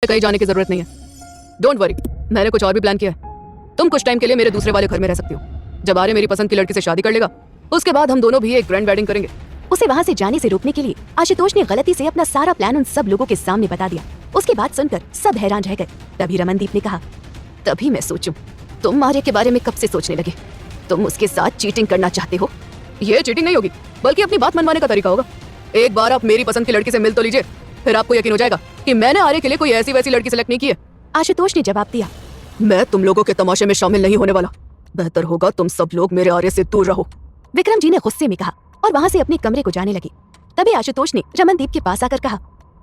कहीं जाने की जरूरत नहीं है। डोंट वरी, मैंने कुछ और भी प्लान किया है। तुम कुछ टाइम के लिए मेरे दूसरे वाले घर में रह सकती हो। जब आर्य मेरी पसंद की लड़की से शादी कर लेगा, उसके बाद हम दोनों भी एक ग्रैंड वेडिंग करेंगे। उसे वहाँ से जाने से रोकने के लिए आशुतोष ने गलती से अपना सारा प्लान उन सब लोगों के सामने बता दिया। उसकी बात सुनकर सब हैरान रह गए। तभी रमनदीप ने कहा, तभी मैं सोचूं, तुम आर्य के बारे में कब से सोचने लगे? तुम उसके साथ चीटिंग करना चाहते हो? ये चीटिंग नहीं होगी, बल्कि अपनी बात मनवाने का तरीका होगा। एक बार आप मेरी पसंद की लड़की से मिल तो लीजिए, फिर आपको यकीन हो जाएगा कि मैंने आर्य के लिए कोई ऐसी वैसी लड़की सेलेक्ट नहीं की है। आशुतोष ने जवाब दिया, मैं तुम लोगों के तमाशे में शामिल नहीं होने वाला। बेहतर होगा तुम सब लोग मेरे आर्य से दूर रहो। विक्रम जी ने गुस्से में कहा और वहाँ से अपने कमरे को जाने लगे। तभी आशुतोष ने रमनदीप के पास आकर कहा,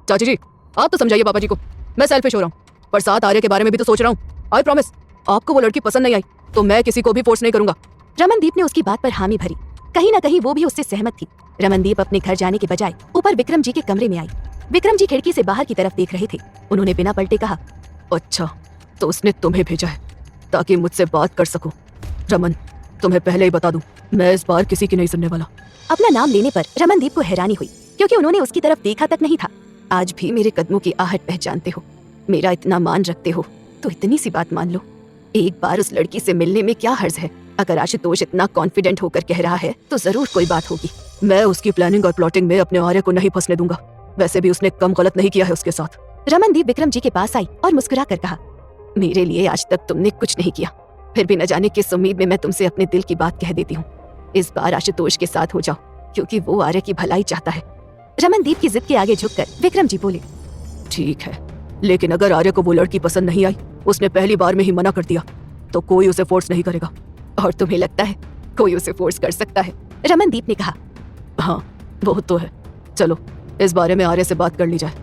चाची जी, आप तो समझाइए पापा जी को। मैं सेल्फिश हो रहा हूँ, पर साथ आर्य के बारे में भी तो सोच रहा हूँ। आई प्रॉमिस, आपको वो लड़की पसंद नहीं आई तो मैं किसी को भी फोर्स नहीं करूंगा। रमनदीप ने उसकी बात पर हामी भरी। कहीं न कहीं वो भी उससे सहमत थी। रमनदीप अपने घर जाने के बजाय ऊपर विक्रम जी के कमरे में आई। विक्रम जी खिड़की से बाहर की तरफ देख रहे थे। उन्होंने बिना पलटे कहा, अच्छा, तो उसने तुम्हें भेजा है ताकि मुझसे बात कर सकूं। रमन, तुम्हें पहले ही बता दूं, मैं इस बार किसी की नहीं सुनने वाला। अपना नाम लेने पर रमनदीप को हैरानी हुई, क्योंकि उन्होंने उसकी तरफ देखा तक नहीं था। आज भी मेरे कदमों की आहट पहचानते हो, मेरा इतना मान रखते हो, तो इतनी सी बात मान लो। एक बार उस लड़की से मिलने में क्या हर्ज है? अगर आशुतोष इतना कॉन्फिडेंट होकर कह रहा है तो जरूर कोई बात होगी। मैं उसकी प्लानिंग और प्लॉटिंग में अपने आर्य को नहीं फंसने दूंगा। वैसे भी उसने कम गलत नहीं किया है उसके साथ। रमनदीप विक्रम जी के पास आई और मुस्कुरा कर कहा, मेरे लिए आज तक तुमने कुछ नहीं किया, फिर भी न जाने किस उम्मीद में मैं तुमसे अपने दिल की बात कह देती हूँ। इस बार आशुतोष के साथ हो जाओ, क्योंकि वो आर्य की भलाई चाहता है। रमनदीप की जिद के आगे झुककर विक्रम जी बोले, ठीक है, लेकिन अगर आर्य को वो लड़की पसंद नहीं आई, उसने पहली बार में ही मना कर दिया, तो कोई उसे फोर्स नहीं करेगा। और तुम्हें लगता है कोई उसे फोर्स कर सकता है? रमनदीप ने कहा, हाँ, वो तो है। चलो इस बारे में आर्य से बात कर ली जाए।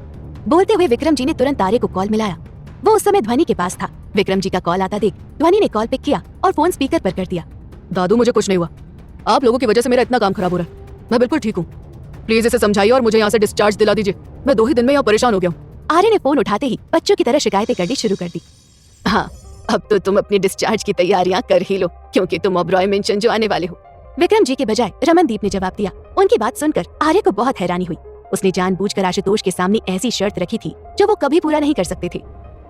बोलते हुए विक्रम जी ने तुरंत आर्य को कॉल मिलाया। वो उस समय ध्वनि के पास था। विक्रम जी का कॉल आता देख ध्वनि ने कॉल पिक किया और फोन स्पीकर पर कर दिया। दादू, मुझे कुछ नहीं हुआ। आप लोगों की वजह से मेरा इतना काम खराब हो रहा है। मैं बिल्कुल ठीक हूँ। प्लीज इसे समझाइए और मुझे यहाँ से डिस्चार्ज दिला दीजिए। मैं 2 ही दिन में यहाँ परेशान हो गया हूँ। आर्य ने फोन उठाते ही बच्चों की तरह शिकायतें करनी शुरू कर दी। हाँ, अब तो तुम अपनी डिस्चार्ज की तैयारियां कर ही लो, क्योंकि तुम अब रॉय मेंशन जो आने वाले हो। विक्रम जी के बजाय रमनदीप ने जवाब दिया। उनकी बात सुनकर आर्य को बहुत हैरानी हुई। उसने जानबूझकर आशुतोष के सामने ऐसी शर्त रखी थी जो वो कभी पूरा नहीं कर सकते थे।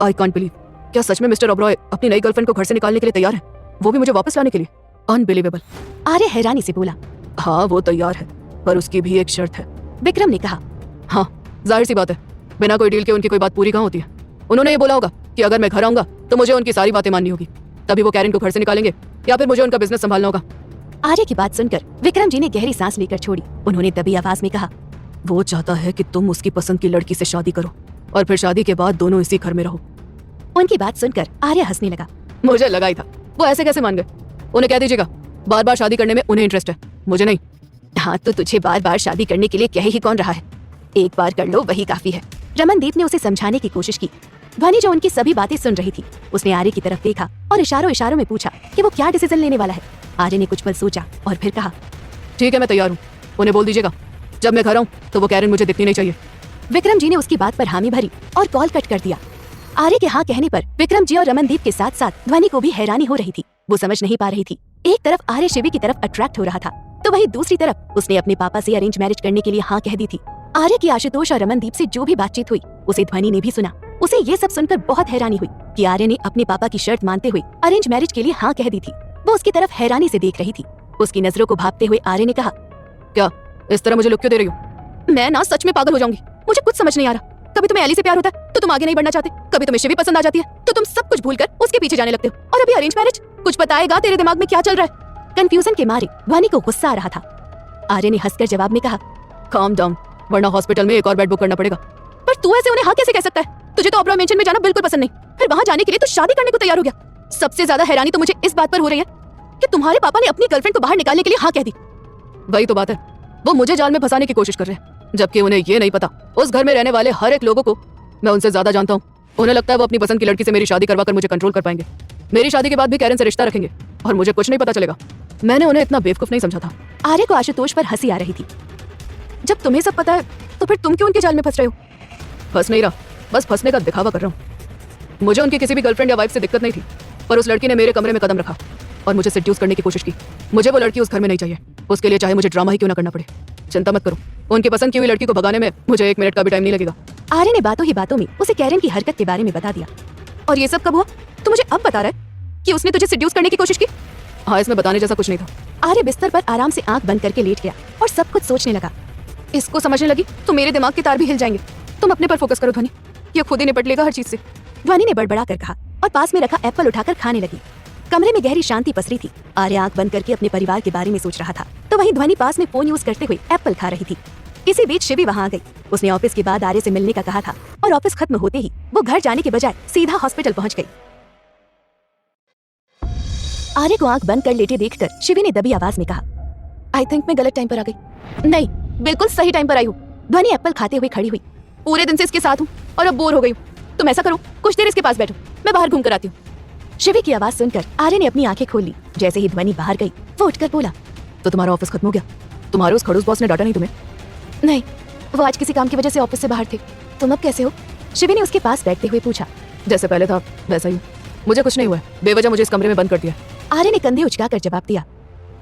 आई कांट बिलीव, क्या सच में मिस्टर ओबरॉय अपनी नई गर्लफ्रेंड को घर से निकालने के लिए तैयार है, वो भी मुझे वापस लाने के लिए? अनबिलीवेबल। आर्य हैरानी से बोला, हाँ वो तैयार है, पर उसकी भी एक शर्त है। विक्रम ने कहा, हाँ, जाहिर सी बात है, बिना कोई डील के उनकी कोई बात पूरी कहाँ होती है। उन्होंने ये बोला होगा कि अगर मैं घर आऊंगा तो मुझे उनकी सारी बातें माननी होगी, तभी वो कैरन को घर से निकालेंगे, या फिर मुझे उनका बिजनेस संभालना होगा। आर्य की बात सुनकर विक्रम जी ने गहरी सांस लेकर छोड़ी। उन्होंने दबी आवाज में कहा, वो चाहता है कि तुम उसकी पसंद की लड़की से शादी करो और फिर शादी के बाद दोनों इसी घर में रहो। उनकी बात सुनकर आर्य हंसने लगा। मुझे लगा ही था, वो ऐसे कैसे मान गए। उन्हें कह दीजिएगा बार बार शादी करने में उन्हें इंटरेस्ट है, मुझे नहीं। हाँ, तो तुझे बार बार शादी करने के लिए कह ही कौन रहा है? एक बार कर लो, वही काफी है। रमनदीप ने उसे समझाने की कोशिश की। ध्वनि जो उनकी सभी बातें सुन रही थी, उसने आर्य की तरफ देखा और इशारों इशारों में पूछा कि वो क्या डिसीजन लेने वाला है। आर्य ने कुछ पल सोचा और फिर कहा, ठीक है, मैं तैयार हूँ। उन्हें बोल दीजिएगा जब मैं घर आऊँ तो वो कैरन मुझे दिखनी नहीं चाहिए। विक्रम जी ने उसकी बात पर हामी भरी और कॉल कट कर दिया। आर्य के हाँ कहने पर विक्रम जी और रमनदीप के साथ साथ ध्वनि को भी हैरानी हो रही थी। वो समझ नहीं पा रही थी। एक तरफ आर्य शिवी की तरफ अट्रैक्ट हो रहा था, तो वहीं दूसरी तरफ उसने अपने पापा से अरेंज मैरिज करने के लिए हाँ कह दी थी। आर्य की आशुतोष और रमनदीप से जो भी बातचीत हुई उसे ध्वनि ने भी सुना। उसे ये सब सुनकर बहुत हैरानी हुई कि आर्य ने अपने पापा की शर्त मानते हुए अरेंज मैरिज के लिए हाँ कह दी थी। वो उसकी तरफ हैरानी से देख रही थी। उसकी नजरों को भांपते हुए आर्य ने कहा, क्या इस तरह मुझे लुक क्यों दे रही हो? मैं ना सच में पागल हो जाऊंगी। मुझे कुछ समझ नहीं आ रहा। कभी तुम्हें एली से प्यार होता है तो तुम आगे नहीं बढ़ना चाहते, कभी तुम्हें शिवी पसंद आ जाती है तो तुम सब कुछ भूलकर उसके पीछे जाने लगते हो, और अभी अरेंज मैरिज। कुछ बताएगा तेरे दिमाग में क्या चल रहा है? कंफ्यूजन के मारे ध्वनि को गुस्सा आ रहा था। आर्य ने हंसकर जवाब में कहा, काम डाउन, वरना हॉस्पिटल में एक और बेड बुक करना पड़ेगा। पर तू ऐसे उन्हें हाँ कैसे कह सकता है? तुझे तो ओबरॉय मेंशन में जाना बिल्कुल पसंद नहीं, फिर वहाँ जाने के लिए तो शादी करने को तैयार हो गया। सबसे ज्यादा हैरानी तो मुझे इस बात पर हो रही है कि तुम्हारे पापा ने अपनी गर्लफ्रेंड को बाहर निकालने के लिए हाँ कह दी। वही तो बात है, वो मुझे जाल में फंसाने की कोशिश कर रहे हैं, जबकि उन्हें ये नहीं पता उस घर में रहने वाले हर एक लोगों को मैं उनसे ज्यादा जानता हूँ। उन्हें लगता है वो अपनी पसंद की लड़की से मेरी शादी करवा कर मुझे कंट्रोल कर पाएंगे। मेरी शादी के बाद भी कैरन से रिश्ता रखेंगे और मुझे कुछ नहीं पता चलेगा। मैंने उन्हें इतना बेवकूफ नहीं समझा था। आर्य को आशुतोष पर हंसी आ रही थी। जब तुम्हें सब पता है तो फिर तुम क्यों उनके जाल में फंस रहे हो? फंस नहीं रहा, बस फंसने का दिखावा कर रहा हूँ। मुझे उनकी किसी भी गर्लफ्रेंड या वाइफ से दिक्कत नहीं थी, पर उस लड़की ने मेरे कमरे में कदम रखा और मुझे सेड्यूस करने की कोशिश की। मुझे वो लड़की उस घर में नहीं चाहिए, उसके लिए चाहे मुझे ड्रामा ही क्यों ना करना पड़े। चिंता मत करो, उनकी पसंद की हुई लड़की को भगाने में मुझे 1 मिनट का भी टाइम नहीं लगेगा। आर्य ने बातों ही बातों में उसे कैरन की हरकत के बारे में बता दिया। और ये सब कब हुआ? तू मुझे अब बता रहा है कि उसने तुझे सिड्यूस करने की कोशिश की? हाँ, इसमें बताने जैसा कुछ नहीं था। आर्य बिस्तर पर आराम से आंख बंद करके लेट गया और सब कुछ सोचने लगा। इसको समझने लगी तो मेरे दिमाग के तार भी हिल जाएंगे। तुम अपने पर फोकस करो ध्वनि, ये खुद ही निपट लेगा हर चीज से। ध्वनि ने बड़बड़ा कर कहा और पास में रखा एप्पल उठाकर खाने लगी। कमरे में गहरी शांति पसरी थी। आर्य आंख बंद करके अपने परिवार के बारे में सोच रहा था, तो वहीं ध्वनि पास में फोन यूज करते हुए एप्पल खा रही थी। इसी बीच शिवी वहां आ गई। उसने ऑफिस के बाद आर्य से मिलने का कहा था और ऑफिस खत्म होते ही वो घर जाने के बजाय सीधा हॉस्पिटल पहुंच गई। आर्य को आंख बंद कर लेटे देखकर शिवी ने दबी आवाज में कहा, आई थिंक मैं गलत टाइम पर आ गई। नहीं, बिल्कुल सही टाइम पर आई हूँ। ध्वनि एप्पल खाते हुए खड़ी हुई। पूरे दिन से इसके साथ हूँ और अब बोर हो गई हूँ। तुम ऐसा करो, कुछ देर इसके पास बैठो, मैं बाहर घूम कर आती हूँ। शिवी की आवाज सुनकर आर्य ने अपनी आंखें खोल ली। जैसे ही ध्वनि बाहर गई वो उठकर बोला, तो तुम्हारा ऑफिस खत्म हो गया? तुम्हारे उस खड़ूस बॉस ने डांटा नहीं तुम्हें? नहीं, वो आज किसी काम की वजह से ऑफिस से बाहर थे। तुम अब कैसे हो? शिवी ने उसके पास बैठते हुए पूछा। जैसे पहले था वैसा ही। मुझे कुछ नहीं हुआ है, बेवजह मुझे इस कमरे में बंद कर दिया। आर्य ने कंधे उचकाकर जवाब दिया,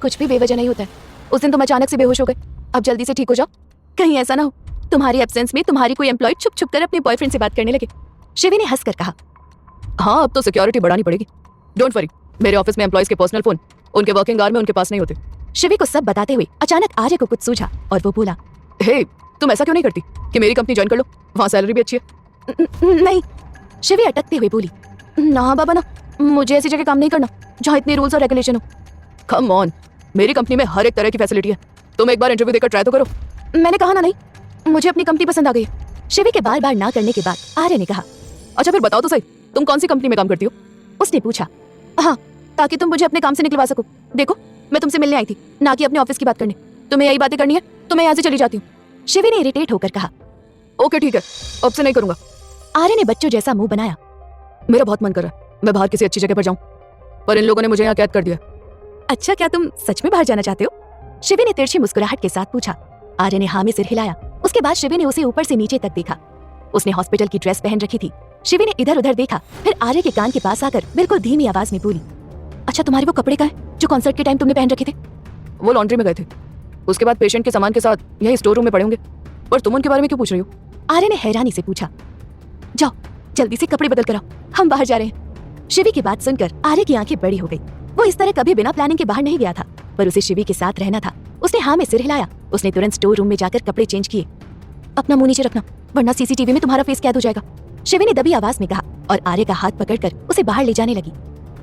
कुछ भी बेवजह नहीं होता है। उस दिन तुम अचानक से बेहोश हो गए, अब जल्दी से ठीक हो जाओ। कहीं ऐसा ना हो तुम्हारी एब्सेंस में तुम्हारी कोई एम्प्लॉय छुप छुप कर अपने बॉयफ्रेंड से बात करने लगे। शिवी ने हंसकर कहा, हाँ, अब तो सिक्योरिटी बढ़ानी पड़ेगी। डोंट वरी, मेरे ऑफिस में एम्प्लॉयज के पर्सनल फोन उनके वर्किंग आवर में उनके पास नहीं होते। शिवी को सब बताते हुए अचानक आर्य को कुछ सूझा और वो बोला, हे, तुम ऐसा क्यों नहीं करती कि मेरी कंपनी ज्वाइन कर लो, वहाँ सैलरी भी अच्छी है। नहीं, शिवी अटकते हुए बोली, ना बाबा ना, मुझे ऐसी जगह काम नहीं करना जहाँ इतने रूल्स और रेगुलेशन हो। कम ऑन, मेरी कंपनी में हर एक तरह की फैसिलिटी है। तुम एक बार इंटरव्यू देकर ट्राई तो करो। मैंने कहा ना नहीं, मुझे अपनी कंपनी पसंद आ गई है। शिवी के बार बार ना करने के बाद आर्य ने कहा, अच्छा फिर बताओ तो सही, तुम कौन सी कंपनी में काम करती हो? उसने पूछा। हाँ, ताकि तुम मुझे अपने काम से निकलवा सको। देखो, मैं तुमसे मिलने आई थी, ना कि अपने ऑफिस की बात करने। तुम्हें यही बातें करनी है तो मैं यहाँ से चली जाती हूँ। शिवी ने इरिटेट होकर कहा, ओके ठीक है, अब से नहीं करूंगा। आर्य ने बच्चों जैसा मुंह बनाया। मेरा बहुत मन कर रहा है मैं बाहर किसी अच्छी जगह पर जाऊं, पर इन लोगों ने मुझे यहाँ कैद कर दिया। अच्छा, क्या तुम सच में बाहर जाना चाहते हो? शिवी ने तिरछी मुस्कुराहट के साथ पूछा। आर्य ने हाँ में सिर हिलाया। उसके बाद शिवी ने उसे ऊपर से नीचे तक देखा। उसने हॉस्पिटल की ड्रेस पहन रखी थी। शिवी ने इधर उधर देखा, फिर आर्य के कान के पास आकर बिल्कुल धीमी आवाज में बोली, अच्छा, तुम्हारे वो कपड़े का है जो कॉन्सर्ट के टाइम तुमने पहन रखे थे? वो लॉन्ड्री में गए थे, उसके बाद पेशेंट के सामान के साथ यही स्टोर रूम में पड़े होंगे, पर तुम उनके बारे में क्यों पूछ रही हो? आर्य ने हैरानी से पूछा। जाओ जल्दी से कपड़े बदल कर आओ, हम बाहर जा रहे हैं। शिवी की बात सुनकर आर्य की आंखें बड़ी हो गई। वो इस तरह कभी बिना प्लानिंग के बाहर नहीं गया था, पर उसे शिवी के साथ रहना था। उसने हाँ में सिर हिलाया। उसने तुरंत स्टोर रूम में जाकर कपड़े चेंज किए। अपना मुंह नीचे रखना, वरना सीसीटीवी में तुम्हारा फेस कैद हो जाएगा, शिवी ने दबी आवाज में कहा और आर्य का हाथ पकड़कर उसे बाहर ले जाने लगी।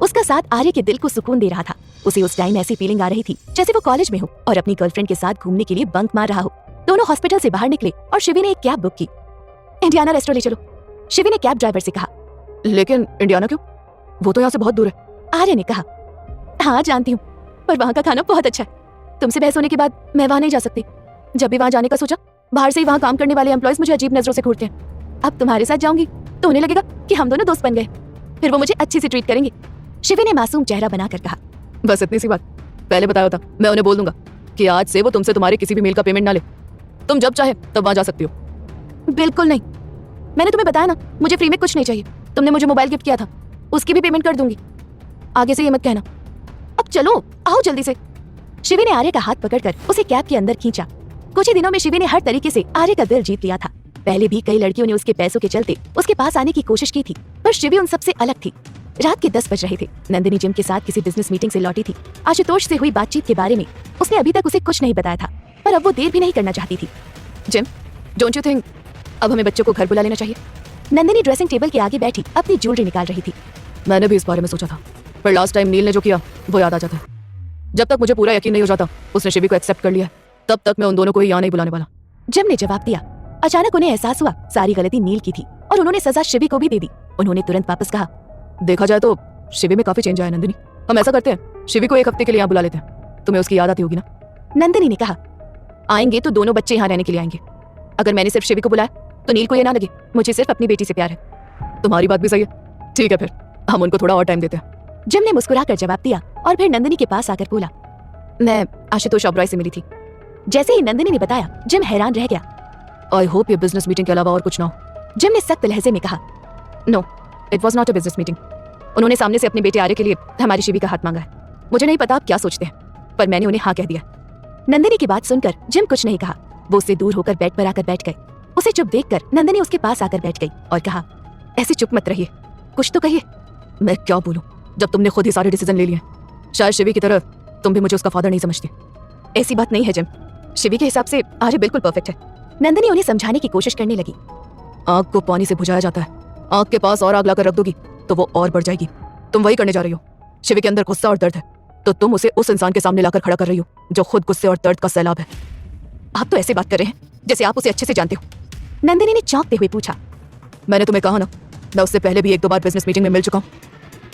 उसका साथ आर्य के दिल को सुकून दे रहा था। उसे उस टाइम ऐसी फीलिंग आ रही थी जैसे वो कॉलेज में हो और अपनी गर्लफ्रेंड के साथ घूमने के लिए बंक मार रहा हो। दोनों हॉस्पिटल से बाहर निकले और शिवी ने एक कैब बुक की। इंडियाना रेस्टोरेंट ले चलो, शिवी ने कैब ड्राइवर से कहा। लेकिन इंडियाना क्यों? वो तो यहाँ से बहुत दूर है, आर्य ने कहा। हाँ जानती हूँ, पर वहाँ का खाना बहुत अच्छा है। तुमसे बहस होने के बाद मैं वहाँ नहीं जा सकती। जब भी वहाँ जाने का सोचा, बाहर से ही वहाँ काम करने वाले एम्प्लॉयज मुझे अजीब नजरों से घूरते हैं। अब तुम्हारे साथ जाऊंगी तो उन्हें लगेगा कि हम दोनों दोस्त बन गए, फिर वो मुझे अच्छी से ट्रीट करेंगे, शिवी ने मासूम चेहरा बनाकर कहा। बस इतनी सी बात, पहले बताया होता मैं उन्हें बोल दूंगा कि आज से वो तुमसे तुम्हारे किसी भी मेल का पेमेंट ना ले। तुम जब चाहे तब वहाँ जा सकती हो। बिल्कुल नहीं, मैंने तुम्हें बताया ना, मुझे फ्री में कुछ नहीं चाहिए। तुमने मुझे मोबाइल गिफ्ट किया था, उसकी भी पेमेंट कर दूंगी। आगे से ये मत कहना। अब चलो, आओ जल्दी से। शिवी ने आर्य का हाथ पकड़कर उसे कैब के अंदर खींचा। कुछ ही दिनों में शिवी ने हर तरीके से आर्य का दिल जीत लिया था। पहले भी कई लड़कियों ने उसके पैसों के चलते उसके पास आने की कोशिश की थी, पर शिवी उन सबसे अलग थी। रात के 10 बज रहे थे। नंदिनी जिम के साथ किसी बिजनेस मीटिंग से लौटी थी। आशुतोष से हुई बातचीत के बारे में उसने अभी तक उसे कुछ नहीं बताया था, पर अब वो देर भी नहीं करना चाहती थी। जिम, डोंट यू थिंक अब हमें बच्चों को घर बुला लेना चाहिए? नंदिनी ड्रेसिंग टेबल के आगे बैठी अपनी ज्वेलरी निकाल रही थी। मैंने भी इस बारे में सोचा था, पर लास्ट टाइम नील ने जो किया वो याद आ जाता है। जब तक मुझे पूरा यकीन नहीं हो जाता उसने शिवी को एक्सेप्ट कर लिया, तब तक मैं उन दोनों को ही यहाँ नहीं बुलाने वाला। जिम ने जवाब दिया। अचानक उन्हें एहसास हुआ सारी गलती नील की थी और उन्होंने सजा शिवी को भी दे दी। उन्होंने तुरंत वापस कहा, देखा जाए तो शिवी में काफी चेंज आया नंदिनी। हम ऐसा करते हैं, शिवी को एक हफ्ते के लिए यहाँ बुला लेते हैं। तुम्हें उसकी याद आती होगी ना? नंदिनी ने कहा। आएंगे तो दोनों बच्चे यहाँ रहने के लिए आएंगे। अगर मैंने सिर्फ शिवी को बुलाया तो नील को ये ना लगे मुझे सिर्फ अपनी बेटी से प्यार है। तुम्हारी बात भी सही है, ठीक है फिर हम उनको थोड़ा और टाइम देते हैं। जिम ने मुस्कुराकर जवाब दिया और फिर नंदिनी के पास आकर बोला, मैं आशुतोष ओबरॉय से मिली थी। जैसे ही नंदिनी ने बताया, जिम हैरान रह गया। आई होप ये बिजनेस मीटिंग के अलावा और कुछ ना हो। जिम ने सख्त लहजे में कहा। No, it was not a business meeting. उन्होंने सामने से अपने बेटे आर्य के लिए हमारी शिवी का हाथ मांगा है। मुझे नहीं पता आप क्या सोचते हैं, पर मैंने उन्हें हाँ कह दिया। नंदिनी की बात सुनकर जिम कुछ नहीं कहा। वो उससे दूर होकर बेड पर आकर बैठ गए। उसे चुप देखकर नंदिनी उसके पास आकर बैठ गई और कहा, ऐसे चुप मत रहिए, कुछ तो कहिए। मैं क्या बोलूं जब तुमने खुद ही सारे डिसीजन ले लिए। शायद शिवी की तरह तुम भी मुझे उसका फादर नहीं समझती। ऐसी बात नहीं है जिम, शिवी के हिसाब से आर्य बिल्कुल परफेक्ट है। नंदिनी उन्हें समझाने की कोशिश करने लगी। आग को पानी से बुझाया जाता है, आग के पास और आग लाकर रख दोगी तो वो और बढ़ जाएगी। तुम वही करने जा रही हो। शिवी के अंदर गुस्सा और दर्द है, तो तुम उसे उस इंसान के सामने लाकर खड़ा कर रही हो जो खुद गुस्से और दर्द का सैलाब है। आप तो ऐसे बात कर रहे हैं जैसे आप उसे अच्छे से जानते हो। नंदिनी ने चौंकते हुए पूछा। मैंने तुम्हें कहा ना, मैं उससे पहले भी 1-2 बार बिजनेस मीटिंग में मिल चुका हूँ।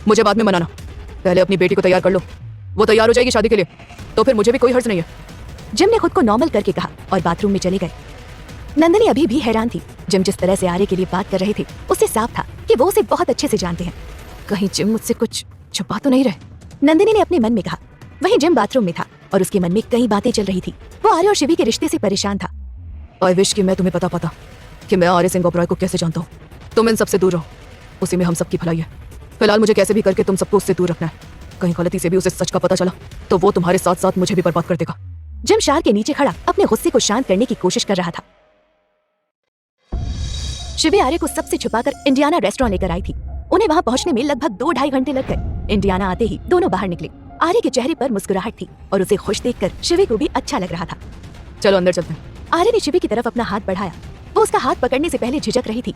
मुझे बाद में मनाना, पहले अपनी बेटी को तैयार कर लो। वो तैयार हो जाएगी शादी के लिए तो फिर मुझे भी कोई हर्ज नहीं है। जिम ने खुद को नॉर्मल करके कहा और बाथरूम में चले गए। नंदिनी अभी भी हैरान थी। जिम जिस तरह से आर्य के लिए बात कर रहे थे उससे साफ था कि वो उसे बहुत अच्छे से जानते हैं। कहीं जिम मुझसे कुछ छुपा तो नहीं रहे। नंदिनी ने अपने मन में कहा। वहीं जिम बाथरूम में था और उसके मन में कई बातें चल रही थी। वो आर्य और शिवी के रिश्ते से परेशान था। आई विश कि मैं तुम्हें पता कि मैं आर्य सिंह ओबरॉय को कैसे जानता हूँ। तुम इन सबसे दूर रहो, उसी में हम सबकी भलाई है। फिलहाल मुझे कैसे भी करके तुम सबको उससे दूर रखना है। कहीं गलती से भी उसे सच का पता चला तो वो तुम्हारे साथ साथ मुझे भी बर्बाद कर देगा। जिम शार के नीचे खड़ा अपने गुस्से को शांत करने की कोशिश कर रहा था। शिवी आर्य को सबसे छुपाकर इंडियाना रेस्टोरेंट लेकर आई थी। उन्हें वहां पहुंचने में लगभग 2-2.5 घंटे लग गए। इंडियाना आते ही दोनों बाहर निकले। आर्य के चेहरे पर मुस्कुराहट थी और उसे खुश देखकर शिवी को भी अच्छा लग रहा था। चलो अंदर चलते हैं। आर्य ने शिवी की तरफ अपना हाथ बढ़ाया। वो उसका हाथ पकड़ने से पहले झिझक रही थी।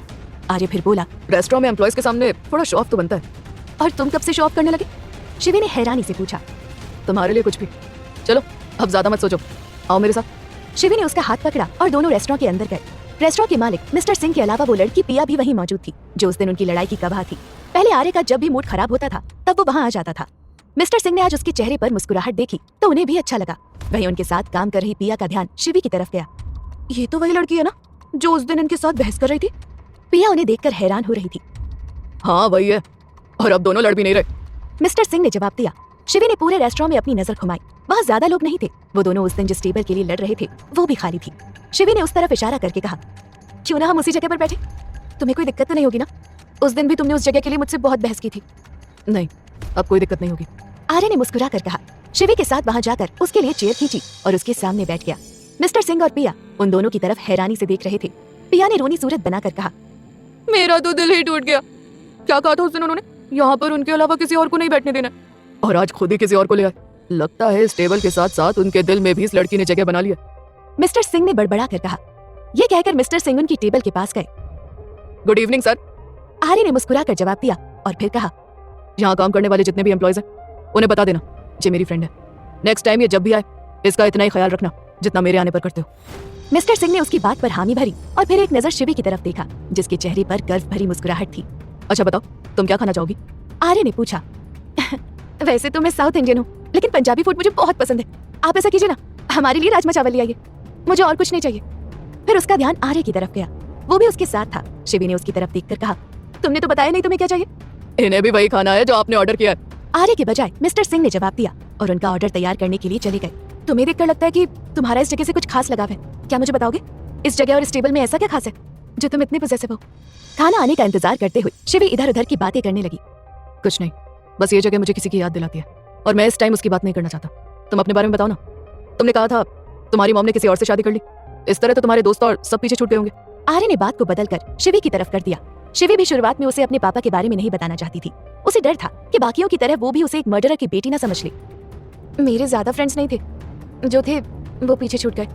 आर्य फिर बोला, रेस्टोरेंट में एम्प्लॉयज के सामने थोड़ा शो ऑफ तो बनता है। और तुम कब से शो ऑफ करने लगे? शिवी ने हैरानी से पूछा। तुम्हारे लिए कुछ भी। चलो अब ज्यादा मत सोचो, आओ मेरे साथ। शिवी ने उसका हाथ पकड़ा और दोनों रेस्टोरेंट के अंदर गए। रेस्टोरेंट के मालिक मिस्टर सिंह के अलावा वो लड़की पिया भी वहीं मौजूद थी जो उस दिन उनकी लड़ाई की गवाह थी। पहले आर्य का जब भी मूड खराब होता था तब वो वहाँ आ जाता था। मिस्टर सिंह ने आज उसके चेहरे पर मुस्कुराहट देखी तो उन्हें भी अच्छा लगा। वहीं उनके साथ काम कर रही पिया का ध्यान शिवी की तरफ गया। ये तो वही लड़की है ना जो उस दिन इनके साथ बहस कर रही थी? पिया उन्हें देखकर हैरान हो रही थी। हाँ वही है, और अब दोनों लड़ भी नहीं रहे। मिस्टर सिंह ने जवाब दिया। शिवी ने पूरे रेस्टोरेंट में अपनी नजर घुमाई। वहाँ ज्यादा लोग नहीं थे। वो दोनों उस दिन जिस टेबल के लिए लड़ रहे थे वो भी खाली थी। शिवी ने उस तरफ इशारा करके कहा, क्यों ना हम उसी जगह पर बैठे? तुम्हें कोई दिक्कत तो नहीं होगी ना? उस दिन भी तुमने उस जगह के लिए मुझसे बहुत बहस की थी। नहीं, अब कोई दिक्कत नहीं होगी। आर्य ने मुस्कुरा कर कहा। शिवी के साथ वहाँ जाकर उसके लिए चेयर खींची और उसके सामने बैठ गया। मिस्टर सिंह और पिया उन दोनों की तरफ हैरानी से देख रहे थे। पिया ने रोनी सूरत बनाकर कहा, मेरा तो दिल ही टूट गया। क्या कहा था उस दिन उन्होंने? यहाँ पर उनके अलावा किसी और को नहीं बैठने देना, और आज खुद ही किसी और को ले आए। लगता है इस टेबल के साथ साथ उनके दिल में भी इस लड़की ने जगह बना लिया। मिस्टर सिंह ने बड़बड़ा कर कहा। यह कहकर मिस्टर सिंह उनकी टेबल के पास गए। Good evening sir. आर्य ने मुस्कुरा कर जवाब दिया और फिर कहा, यहाँ काम करने वाले जितने भी एम्प्लॉयज हैं उन्हें बता देना ये मेरी फ्रेंड है। नेक्स्ट टाइम ये जब भी आए इसका इतना ही ख्याल रखना जितना मेरे आने पर करते हो। मिस्टर सिंह ने उसकी बात पर हामी भरी और फिर एक नजर शिवी की तरफ देखा जिसके चेहरे पर गर्व भरी मुस्कुराहट थी। अच्छा बताओ, तुम क्या खाना चाहोगी? आर्य ने पूछा। वैसे तो मैं साउथ इंडियन हूँ लेकिन पंजाबी फूड मुझे बहुत पसंद है। आप ऐसा कीजिए ना, हमारे लिए राजमा चावल ले आइए। मुझे और कुछ नहीं चाहिए। फिर उसका ध्यान आर्य की तरफ गया। वो भी उसके साथ था। शिवी ने उसकी तरफ देखकर कहा, तुमने तो बताया नहीं तुम्हें क्या चाहिए? इन्हें भी वही खाना है जो आपने ऑर्डर किया है। आर्य के बजाय मिस्टर सिंह ने जवाब दिया और उनका ऑर्डर तैयार करने के लिए चले गए। तुम्हें देखकर लगता है कि तुम्हारा इस जगह से कुछ खास लगाव है। क्या मुझे बताओगे इस जगह और इस टेबल में ऐसा क्या खास है जो तुम इतने पजेसिव हो? खाना आने का इंतजार करते हुए शिवी इधर उधर की बातें करने लगी। कुछ नहीं, बस ये जगह मुझे किसी की याद दिलाती है और मैं इस टाइम उसकी बात नहीं करना चाहता। तुम अपने बारे में बताओ ना। तुमने कहा था तुम्हारी मॉम ने किसी और से शादी कर ली। इस तरह तो तुम्हारे दोस्त और सब पीछे छूट गए होंगे। आर्य ने बात को बदलकर शिवी की तरफ कर दिया। शिवी भी शुरुआत में उसे अपने पापा के बारे में नहीं बताना चाहती थी। उसे डर था कि बाकियों की तरह वो भी उसे एक मर्डरर की बेटी ना समझ ले। मेरे ज्यादा फ्रेंड्स नहीं थे, जो थे वो पीछे छूट गए।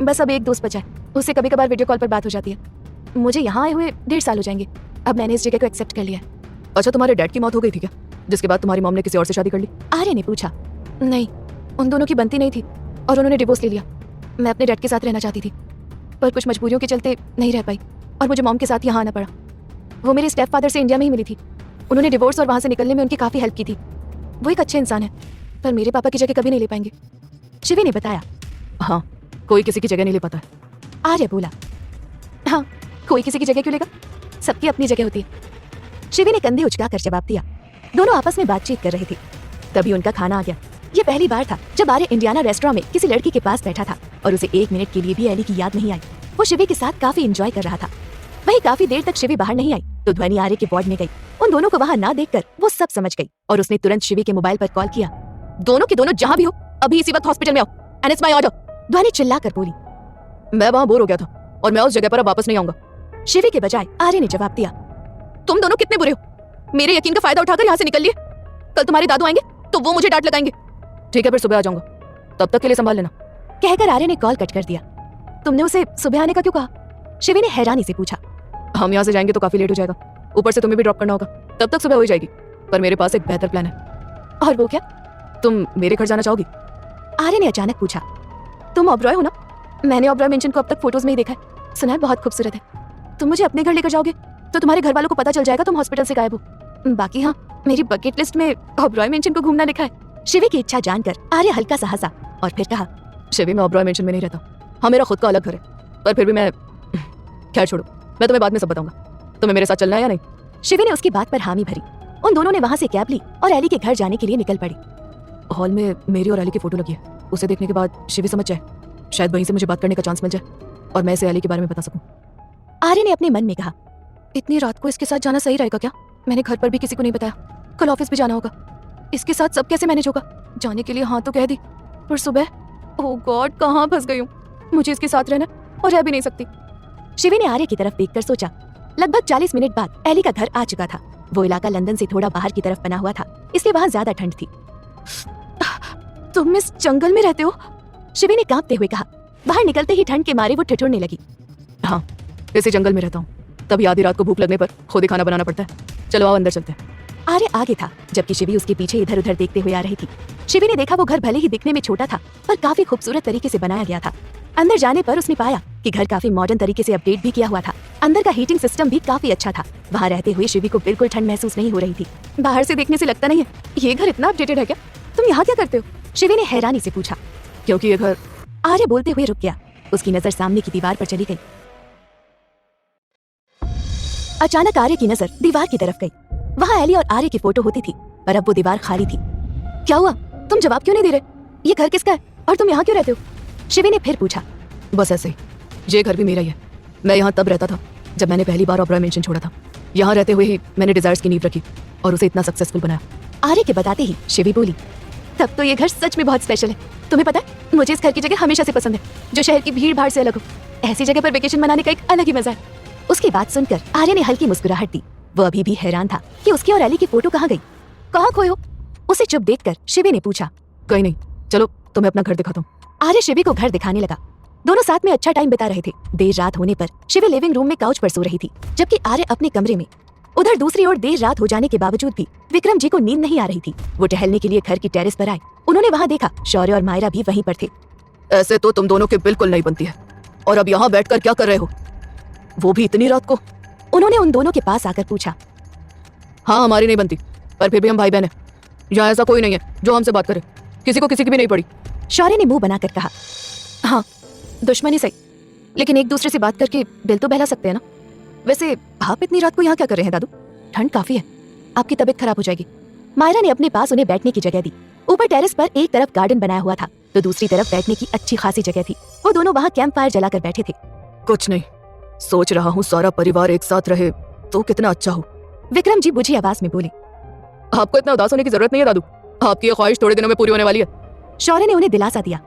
बस अब एक दोस्त बचा है, उससे कभी कभार वीडियो कॉल पर बात हो जाती है। मुझे यहाँ आए हुए 1.5 साल हो जाएंगे। अब मैंने इस जगह को एक्सेप्ट कर लिया है। अच्छा, तुम्हारे डैड की मौत हो गई थी क्या, जिसके बाद तुम्हारी मॉम ने किसी और से शादी कर ली? आर्य ने पूछा। नहीं, उन दोनों की बनती नहीं थी और उन्होंने डिवोर्स ले लिया। मैं अपने डैड के साथ रहना चाहती थी पर कुछ मजबूरियों के चलते नहीं रह पाई और मुझे मॉम के साथ यहाँ आना पड़ा। वो मेरे स्टेप फादर से इंडिया में ही मिली थी। उन्होंने डिवोर्स और वहाँ से निकलने में उनकी काफ़ी हेल्प की थी। वो एक अच्छे इंसान है पर मेरे पापा की जगह कभी नहीं ले पाएंगे, शिवी ने बताया। हाँ, कोई किसी की जगह नहीं ले पाता है। आर्य बोला। हाँ, कोई किसी की जगह क्यों लेगा? सबकी अपनी जगह होती है। शिवी ने कंधे उचकाकर जवाब दिया। दोनों आपस में बातचीत कर रहे थे। तभी उनका खाना आ गया। ये पहली बार था जब आर्य इंडियाना रेस्टोरेंट में किसी लड़की के पास बैठा था और उसे 1 मिनट के लिए भी एली की याद नहीं आई। वो शिवी के साथ काफी एंजॉय कर रहा था। वहीं काफी देर तक शिवी बाहर नहीं आई तो ध्वनि आर्य के वार्ड में गई। उन दोनों को वहां ना देखकर वो सब समझ गई और उसने तुरंत शिवी के मोबाइल पर कॉल किया। दोनों के दोनों जहां भी हो अभी इसी वक्त हॉस्पिटल में आओ, एंड इट्स माय ऑर्डर। ध्वनि चिल्लाकर बोली। मैं वहां बोर हो गया था और मैं उस जगह पर अब वापस नहीं आऊंगा। शिवी के बजाय आर्य ने जवाब दिया। तुम दोनों कितने बुरे हो, मेरे यकीन का फायदा उठाकर यहाँ से निकल लिए। कल तुम्हारे दादू आएंगे तो वो मुझे डांट लगाएंगे। ठीक है, फिर सुबह आ जाऊंगा, तब तक के लिए संभाल लेना। कहकर आर्य ने कॉल कट कर दिया। तुमने उसे सुबह आने का क्यों कहा? शिवी ने हैरानी से पूछा। हम यहाँ से जाएंगे तो काफी लेट हो जाएगा, ऊपर से तुम्हें भी ड्रॉप करना होगा, तब तक सुबह हो ही जाएगी। पर मेरे पास एक बेहतर प्लान है। और वो क्या? तुम मेरे घर जाना चाहोगी? आर्य ने अचानक पूछा। तुम ओबरॉय हो ना? मैंने ओबरॉय मेंशन को अब तक फोटोज में ही देखा है, सुना है बहुत खूबसूरत है। तुम मुझे अपने घर लेकर जाओगे तो तुम्हारे घर वालों को पता चल जाएगा तुम हॉस्पिटल से गायब हो। बाकी हाँ, मेरी बकेट लिस्ट में ओबरॉय मेंशन को घूमना लिखा है। शिवी की इच्छा जानकर आर्य हल्का सा हंसा और फिर कहा, शिवी, मैं ओबरॉय मेंशन में नहीं रहता। हाँ, मेरा खुद का अलग घर है, पर फिर भी मैं खैर छोड़ो, मैं तुम्हें बाद में सब बताऊंगा। तुम्हें मेरे साथ चलना है या नहीं? शिवी ने उसकी बात पर हामी भरी। उन दोनों ने वहां से कैब ली और एली के घर जाने के लिए निकल पड़ी। हॉल में मेरी और एली की फोटो लगी है, उसे देखने के बाद शिवी समझ जाए, शायद वहीं से मुझे बात करने का चांस मिल जाए और मैं इसे एली के बारे में बता सकूं। आर्य ने अपने मन में कहा, इतनी रात को इसके साथ जाना सही रहेगा क्या? मैंने घर पर भी किसी को नहीं बताया, कल ऑफिस भी जाना होगा, इसके साथ सब कैसे मैनेज होगा? जाने के लिए हाँ तो कह दी, पर सुबह ओह गॉड, कहाँ फंस गई हूँ। मुझे इसके साथ रहना और रह भी नहीं सकती। शिवी ने आर्य की तरफ देखकर सोचा। लगभग 40 मिनट बाद एली का घर आ चुका था। वो इलाका लंदन से थोड़ा बाहर की तरफ बना हुआ था, इसलिए वहां ज्यादा ठंड थी। तुम इस जंगल में रहते हो? शिवी ने कांपते हुए कहा। बाहर निकलते ही ठंड के मारे वो ठिठुरने लगी। हाँ, इसी जंगल में रहता हूँ, तभी आधी रात को भूख लगने पर खुद ही खाना बनाना पड़ता है। चलो आओ अंदर चलते हैं। आर्य आगे था, जबकि शिवी उसके पीछे इधर उधर देखते हुए आ रही थी। शिवी ने देखा वो घर भले ही दिखने में छोटा था, पर काफी खूबसूरत तरीके से बनाया गया था। अंदर जाने पर उसने पाया कि घर काफी मॉडर्न तरीके से अपडेट भी किया हुआ था। अंदर का हीटिंग सिस्टम भी काफी अच्छा था। वहाँ रहते हुए शिवी को बिल्कुल ठंड महसूस नहीं हो रही थी। बाहर से देखने से लगता नहीं है ये घर इतना अपडेटेड है क्या? तुम यहाँ क्या करते हो? शिवी ने हैरानी से पूछा। क्योंकि ये घर। आर्य बोलते हुए रुक गया। उसकी नजर सामने की दीवार पर चली गई। अचानक आर्य की नजर दीवार की तरफ गई। वहाँ एली और आर्य की फोटो होती थी, पर अब वो दीवार खाली थी। क्या हुआ? तुम जवाब क्यों नहीं दे रहे? ये घर किसका है और तुम यहाँ क्यों रहते हो? शिवी ने फिर पूछा। बस ऐसे ही, ये घर भी मेरा ही है। मैं यहाँ तब रहता था जब मैंने पहली बार ओबरॉय मेंशन छोड़ा था। यहाँ रहते हुए ही मैंने डिजायर्स की नींव रखी और उसे इतना सक्सेसफुल बनाया। आर्य के बताते ही शिवी बोली, तब तो ये घर सच में बहुत स्पेशल है। तुम्हें पता है, मुझे इस घर की जगह हमेशा से पसंद है, जो शहर की भीड़ भाड़ से अलग हो। ऐसी जगह पर वेकेशन मनाने का एक अलग ही मजा है। उसकी बात सुनकर आर्य ने हल्की मुस्कुराहट दी। वो अभी भी हैरान था कि उसकी और एली की फोटो कहाँ गई। कहाँ खोए हो? उसे चुप देखकर शिवी ने पूछा। कहीं नहीं, चलो तुम्हें अपना घर दिखाता हूँ। आर्य शिवी को घर दिखाने लगा। दोनों साथ में अच्छा टाइम बिता रहे थे। देर रात होने पर शिवी लिविंग रूम में काउच पर सो रही थी, जबकि आर्य अपने कमरे में। उधर दूसरी ओर देर रात हो जाने के बावजूद भी विक्रम जी को नींद नहीं आ रही थी। वो टहलने के लिए घर की टेरेस पर आए। उन्होंने वहाँ देखा शौर्य और मायरा भी वहीं पर थे। ऐसे तो तुम दोनों की बिल्कुल नहीं बनती है, और अब यहाँ बैठकर क्या कर रहे हो, वो भी इतनी रात को? उन्होंने उन दोनों के पास आकर पूछा। हाँ, हमारी नहीं बनती, पर फिर भी हम भाई बहन हैं। यहाँ ऐसा कोई नहीं है जो हमसे बात करे, किसी को किसी की भी नहीं पड़ी। शौर्य ने मुंह बनाकर कहा। हाँ, दुश्मनी सही, लेकिन एक दूसरे से बात करके दिल तो बहला सकते हैं ना। वैसे आप इतनी रात को यहाँ क्या कर रहे हैं दादू? ठंड काफी है, आपकी तबीयत खराब हो जाएगी। मायरा ने अपने पास उन्हें बैठने की जगह दी। ऊपर टेरेस पर एक तरफ गार्डन बनाया हुआ था, तो दूसरी तरफ बैठने की अच्छी खासी जगह थी। वो दोनों वहाँ कैंप फायर जलाकर बैठे थे। कुछ नहीं, सोच रहा हूँ सारा परिवार एक साथ रहे तो कितना अच्छा हो। विक्रम जी बुझी आवाज में बोले। आपको इतना उदास होने की जरूरत नहीं है दादू, आपकी ये ख्वाहिश थोड़े दिनों में पूरी होने वाली है। शौर्य ने उन्हें दिलासा दिया।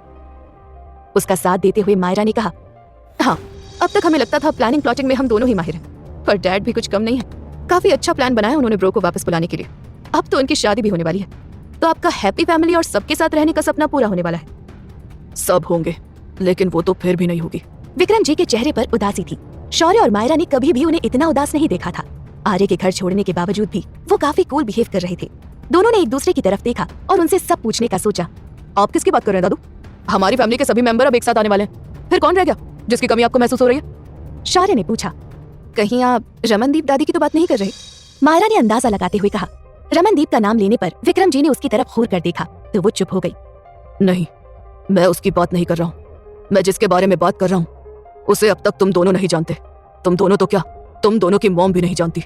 उसका साथ देते हुए मायरा ने कहा, हाँ, अब तक हमें लगता था प्लानिंग प्लॉटिंग में हम दोनों ही माहिर हैं, पर डैड भी कुछ कम नहीं है। काफी अच्छा प्लान बनाया उन्होंने ब्रो को वापस बुलाने के लिए। अब तो उनकी शादी भी होने वाली है, तो आपका हैप्पी फैमिली और सबके साथ रहने का सपना पूरा होने वाला है। सब होंगे, लेकिन वो तो फिर भी नहीं होगी। विक्रम जी के चेहरे पर उदासी थी। शौर्य और मायरा ने कभी भी उन्हें इतना उदास नहीं देखा था। आर्य के घर छोड़ने के बावजूद भी वो काफी कूल बिहेव कर रहे थे। दोनों ने एक दूसरे की तरफ देखा और उनसे सब पूछने का सोचा। आप किसकी बात कर रहे हैं दादू? हमारी फैमिली के सभी मेंबर अब एक साथ आने वाले हैं, फिर कौन रह गया जिसकी कमी आपको महसूस हो रही है? शौर्य ने पूछा। कहीं आप रमनदीप दादी की तो बात नहीं कर रहे? मायरा ने अंदाजा लगाते हुए कहा। रमनदीप का नाम लेने पर विक्रम जी ने उसकी तरफ घूर कर देखा तो वो चुप हो गई। नहीं, मैं उसकी बात नहीं कर रहा हूँ। मैं जिसके बारे में बात कर रहा हूँ उसे अब तक तुम दोनों नहीं जानते। तुम दोनों तो क्या, तुम दोनों की मॉम भी नहीं जानती।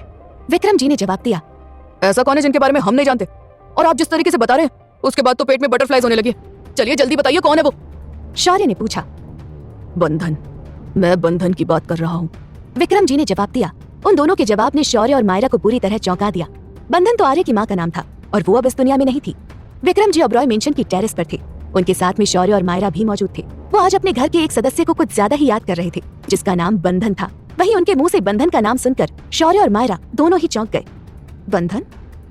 विक्रम जी ने जवाब दिया। ऐसा कौन है जिनके बारे में हम नहीं जानते? और आप जिस तरीके से बता रहे हैं उसके बाद तो पेट में बटरफ्लाइज होने लगी। चलिए जल्दी बताइए, कौन है वो? शौर्य ने पूछा। बंधन, मैं बंधन की बात कर रहा हूँ। विक्रम जी ने जवाब दिया। उन दोनों के जवाब ने शौर्य और मायरा को पूरी तरह चौंका दिया। बंधन तो आर्य की माँ का नाम था और वो अब इस दुनिया में नहीं थी। विक्रम जी ओबरॉय मेंशन की टेरेस पर थे। उनके साथ में शौर्य और मायरा भी मौजूद थे। वो आज अपने घर के एक सदस्य को कुछ ज्यादा ही याद कर रहे थे, जिसका नाम बंधन था। वहीं उनके मुंह से बंधन का नाम सुनकर शौर्य और मायरा दोनों ही चौंक गए। बंधन?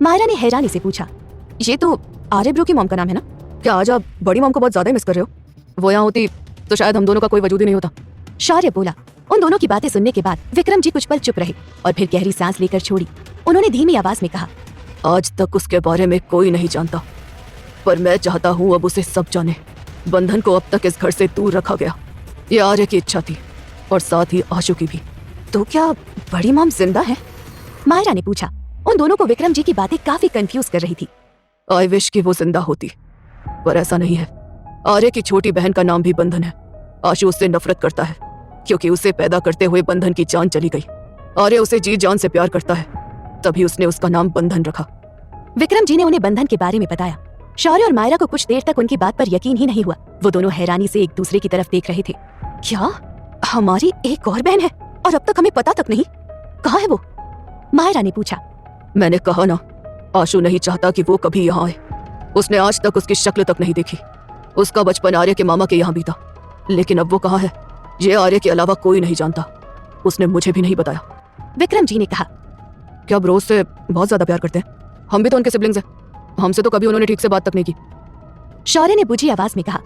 मायरा ने हैरानी से पूछा। ये तो आर्य ब्रो की मॉम का नाम है ना? क्या आज आप बड़ी मॉम को बहुत ज्यादा मिस कर रहे हो? वो यहाँ होती तो शायद हम दोनों का कोई वजूद ही नहीं होता। शौर्य बोला। उन दोनों की बातें सुनने के बाद विक्रम जी कुछ पल चुप रहे और फिर गहरी सांस लेकर छोड़ी। उन्होंने धीमी आवाज में कहा, आज तक उसके बारे में कोई नहीं जानता, पर मैं चाहता हूँ अब उसे सब जाने। बंधन को अब तक इस घर से दूर रखा गया, ये आर्य की इच्छा थी और साथ ही आशु की भी। तो क्या बड़ी मॉम जिंदा है? मायरा ने पूछा। उन दोनों को विक्रम जी की बातें काफी कंफ्यूज कर रही थी। आई विश कि वो जिंदा होती, पर ऐसा नहीं है। आर्य की छोटी बहन का नाम भी बंधन है। आशु उससे नफरत करता है क्योंकि उसे पैदा करते हुए बंधन की जान चली गई। आर्य उसे जी जान से प्यार करता है, तभी उसने उसका नाम बंधन रखा। विक्रम जी ने उन्हें बंधन के बारे में बताया। शौर्य और मायरा को कुछ देर तक उनकी बात पर यकीन ही नहीं हुआ। वो दोनों हैरानी से एक दूसरे की तरफ देख रहे थे। क्या हमारी एक और बहन है और अब तक हमें पता तक नहीं? कहाँ है वो? मायरा ने पूछा। मैंने कहा ना, आशु नहीं चाहता कि वो कभी यहाँ आए। उसने आज तक उसकी शक्ल तक नहीं देखी। उसका बचपन आर्य के मामा के यहाँ बीता, लेकिन अब वो कहाँ है ये आर्य के अलावा कोई नहीं जानता। उसने मुझे भी नहीं बताया। विक्रम जी ने कहा। क्या आप रोज से बहुत ज्यादा प्यार करते हैं? हम भी तो उनके सिबलिंग्स हैं। हमसे तो कभी उन्होंने ठीक से बात तक नहीं की। शौर्य ने बुझी आवाज में कहा।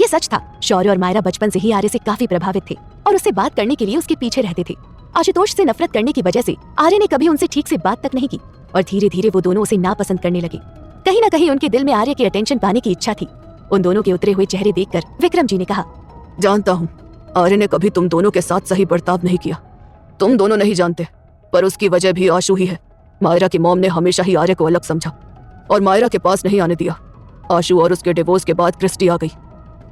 यह सच था। शौर्य और मायरा बचपन से ही आर्य से काफी प्रभावित थे और उससे बात करने के लिए उसके पीछे रहते थे। आशुतोष से नफरत करने की वजह से आर्य ने कभी उनसे ठीक से बात तक नहीं की और धीरे धीरे वो दोनों उसे नापसंद करने लगे। कहीं ना कहीं उनके दिल में आर्य की अटेंशन पाने की इच्छा थी। उन दोनों के उतरे हुए चेहरे देखकर विक्रम जी ने कहा, जानता हूँ आर्य ने कभी तुम दोनों के साथ सही बर्ताव नहीं किया। तुम दोनों नहीं जानते, पर उसकी वजह भी आशु ही है। मायरा की मॉम ने हमेशा ही आर्य को अलग समझा और मायरा के पास नहीं आने दिया। आशु और उसके डिवोर्स के बाद क्रिस्टी आ गई।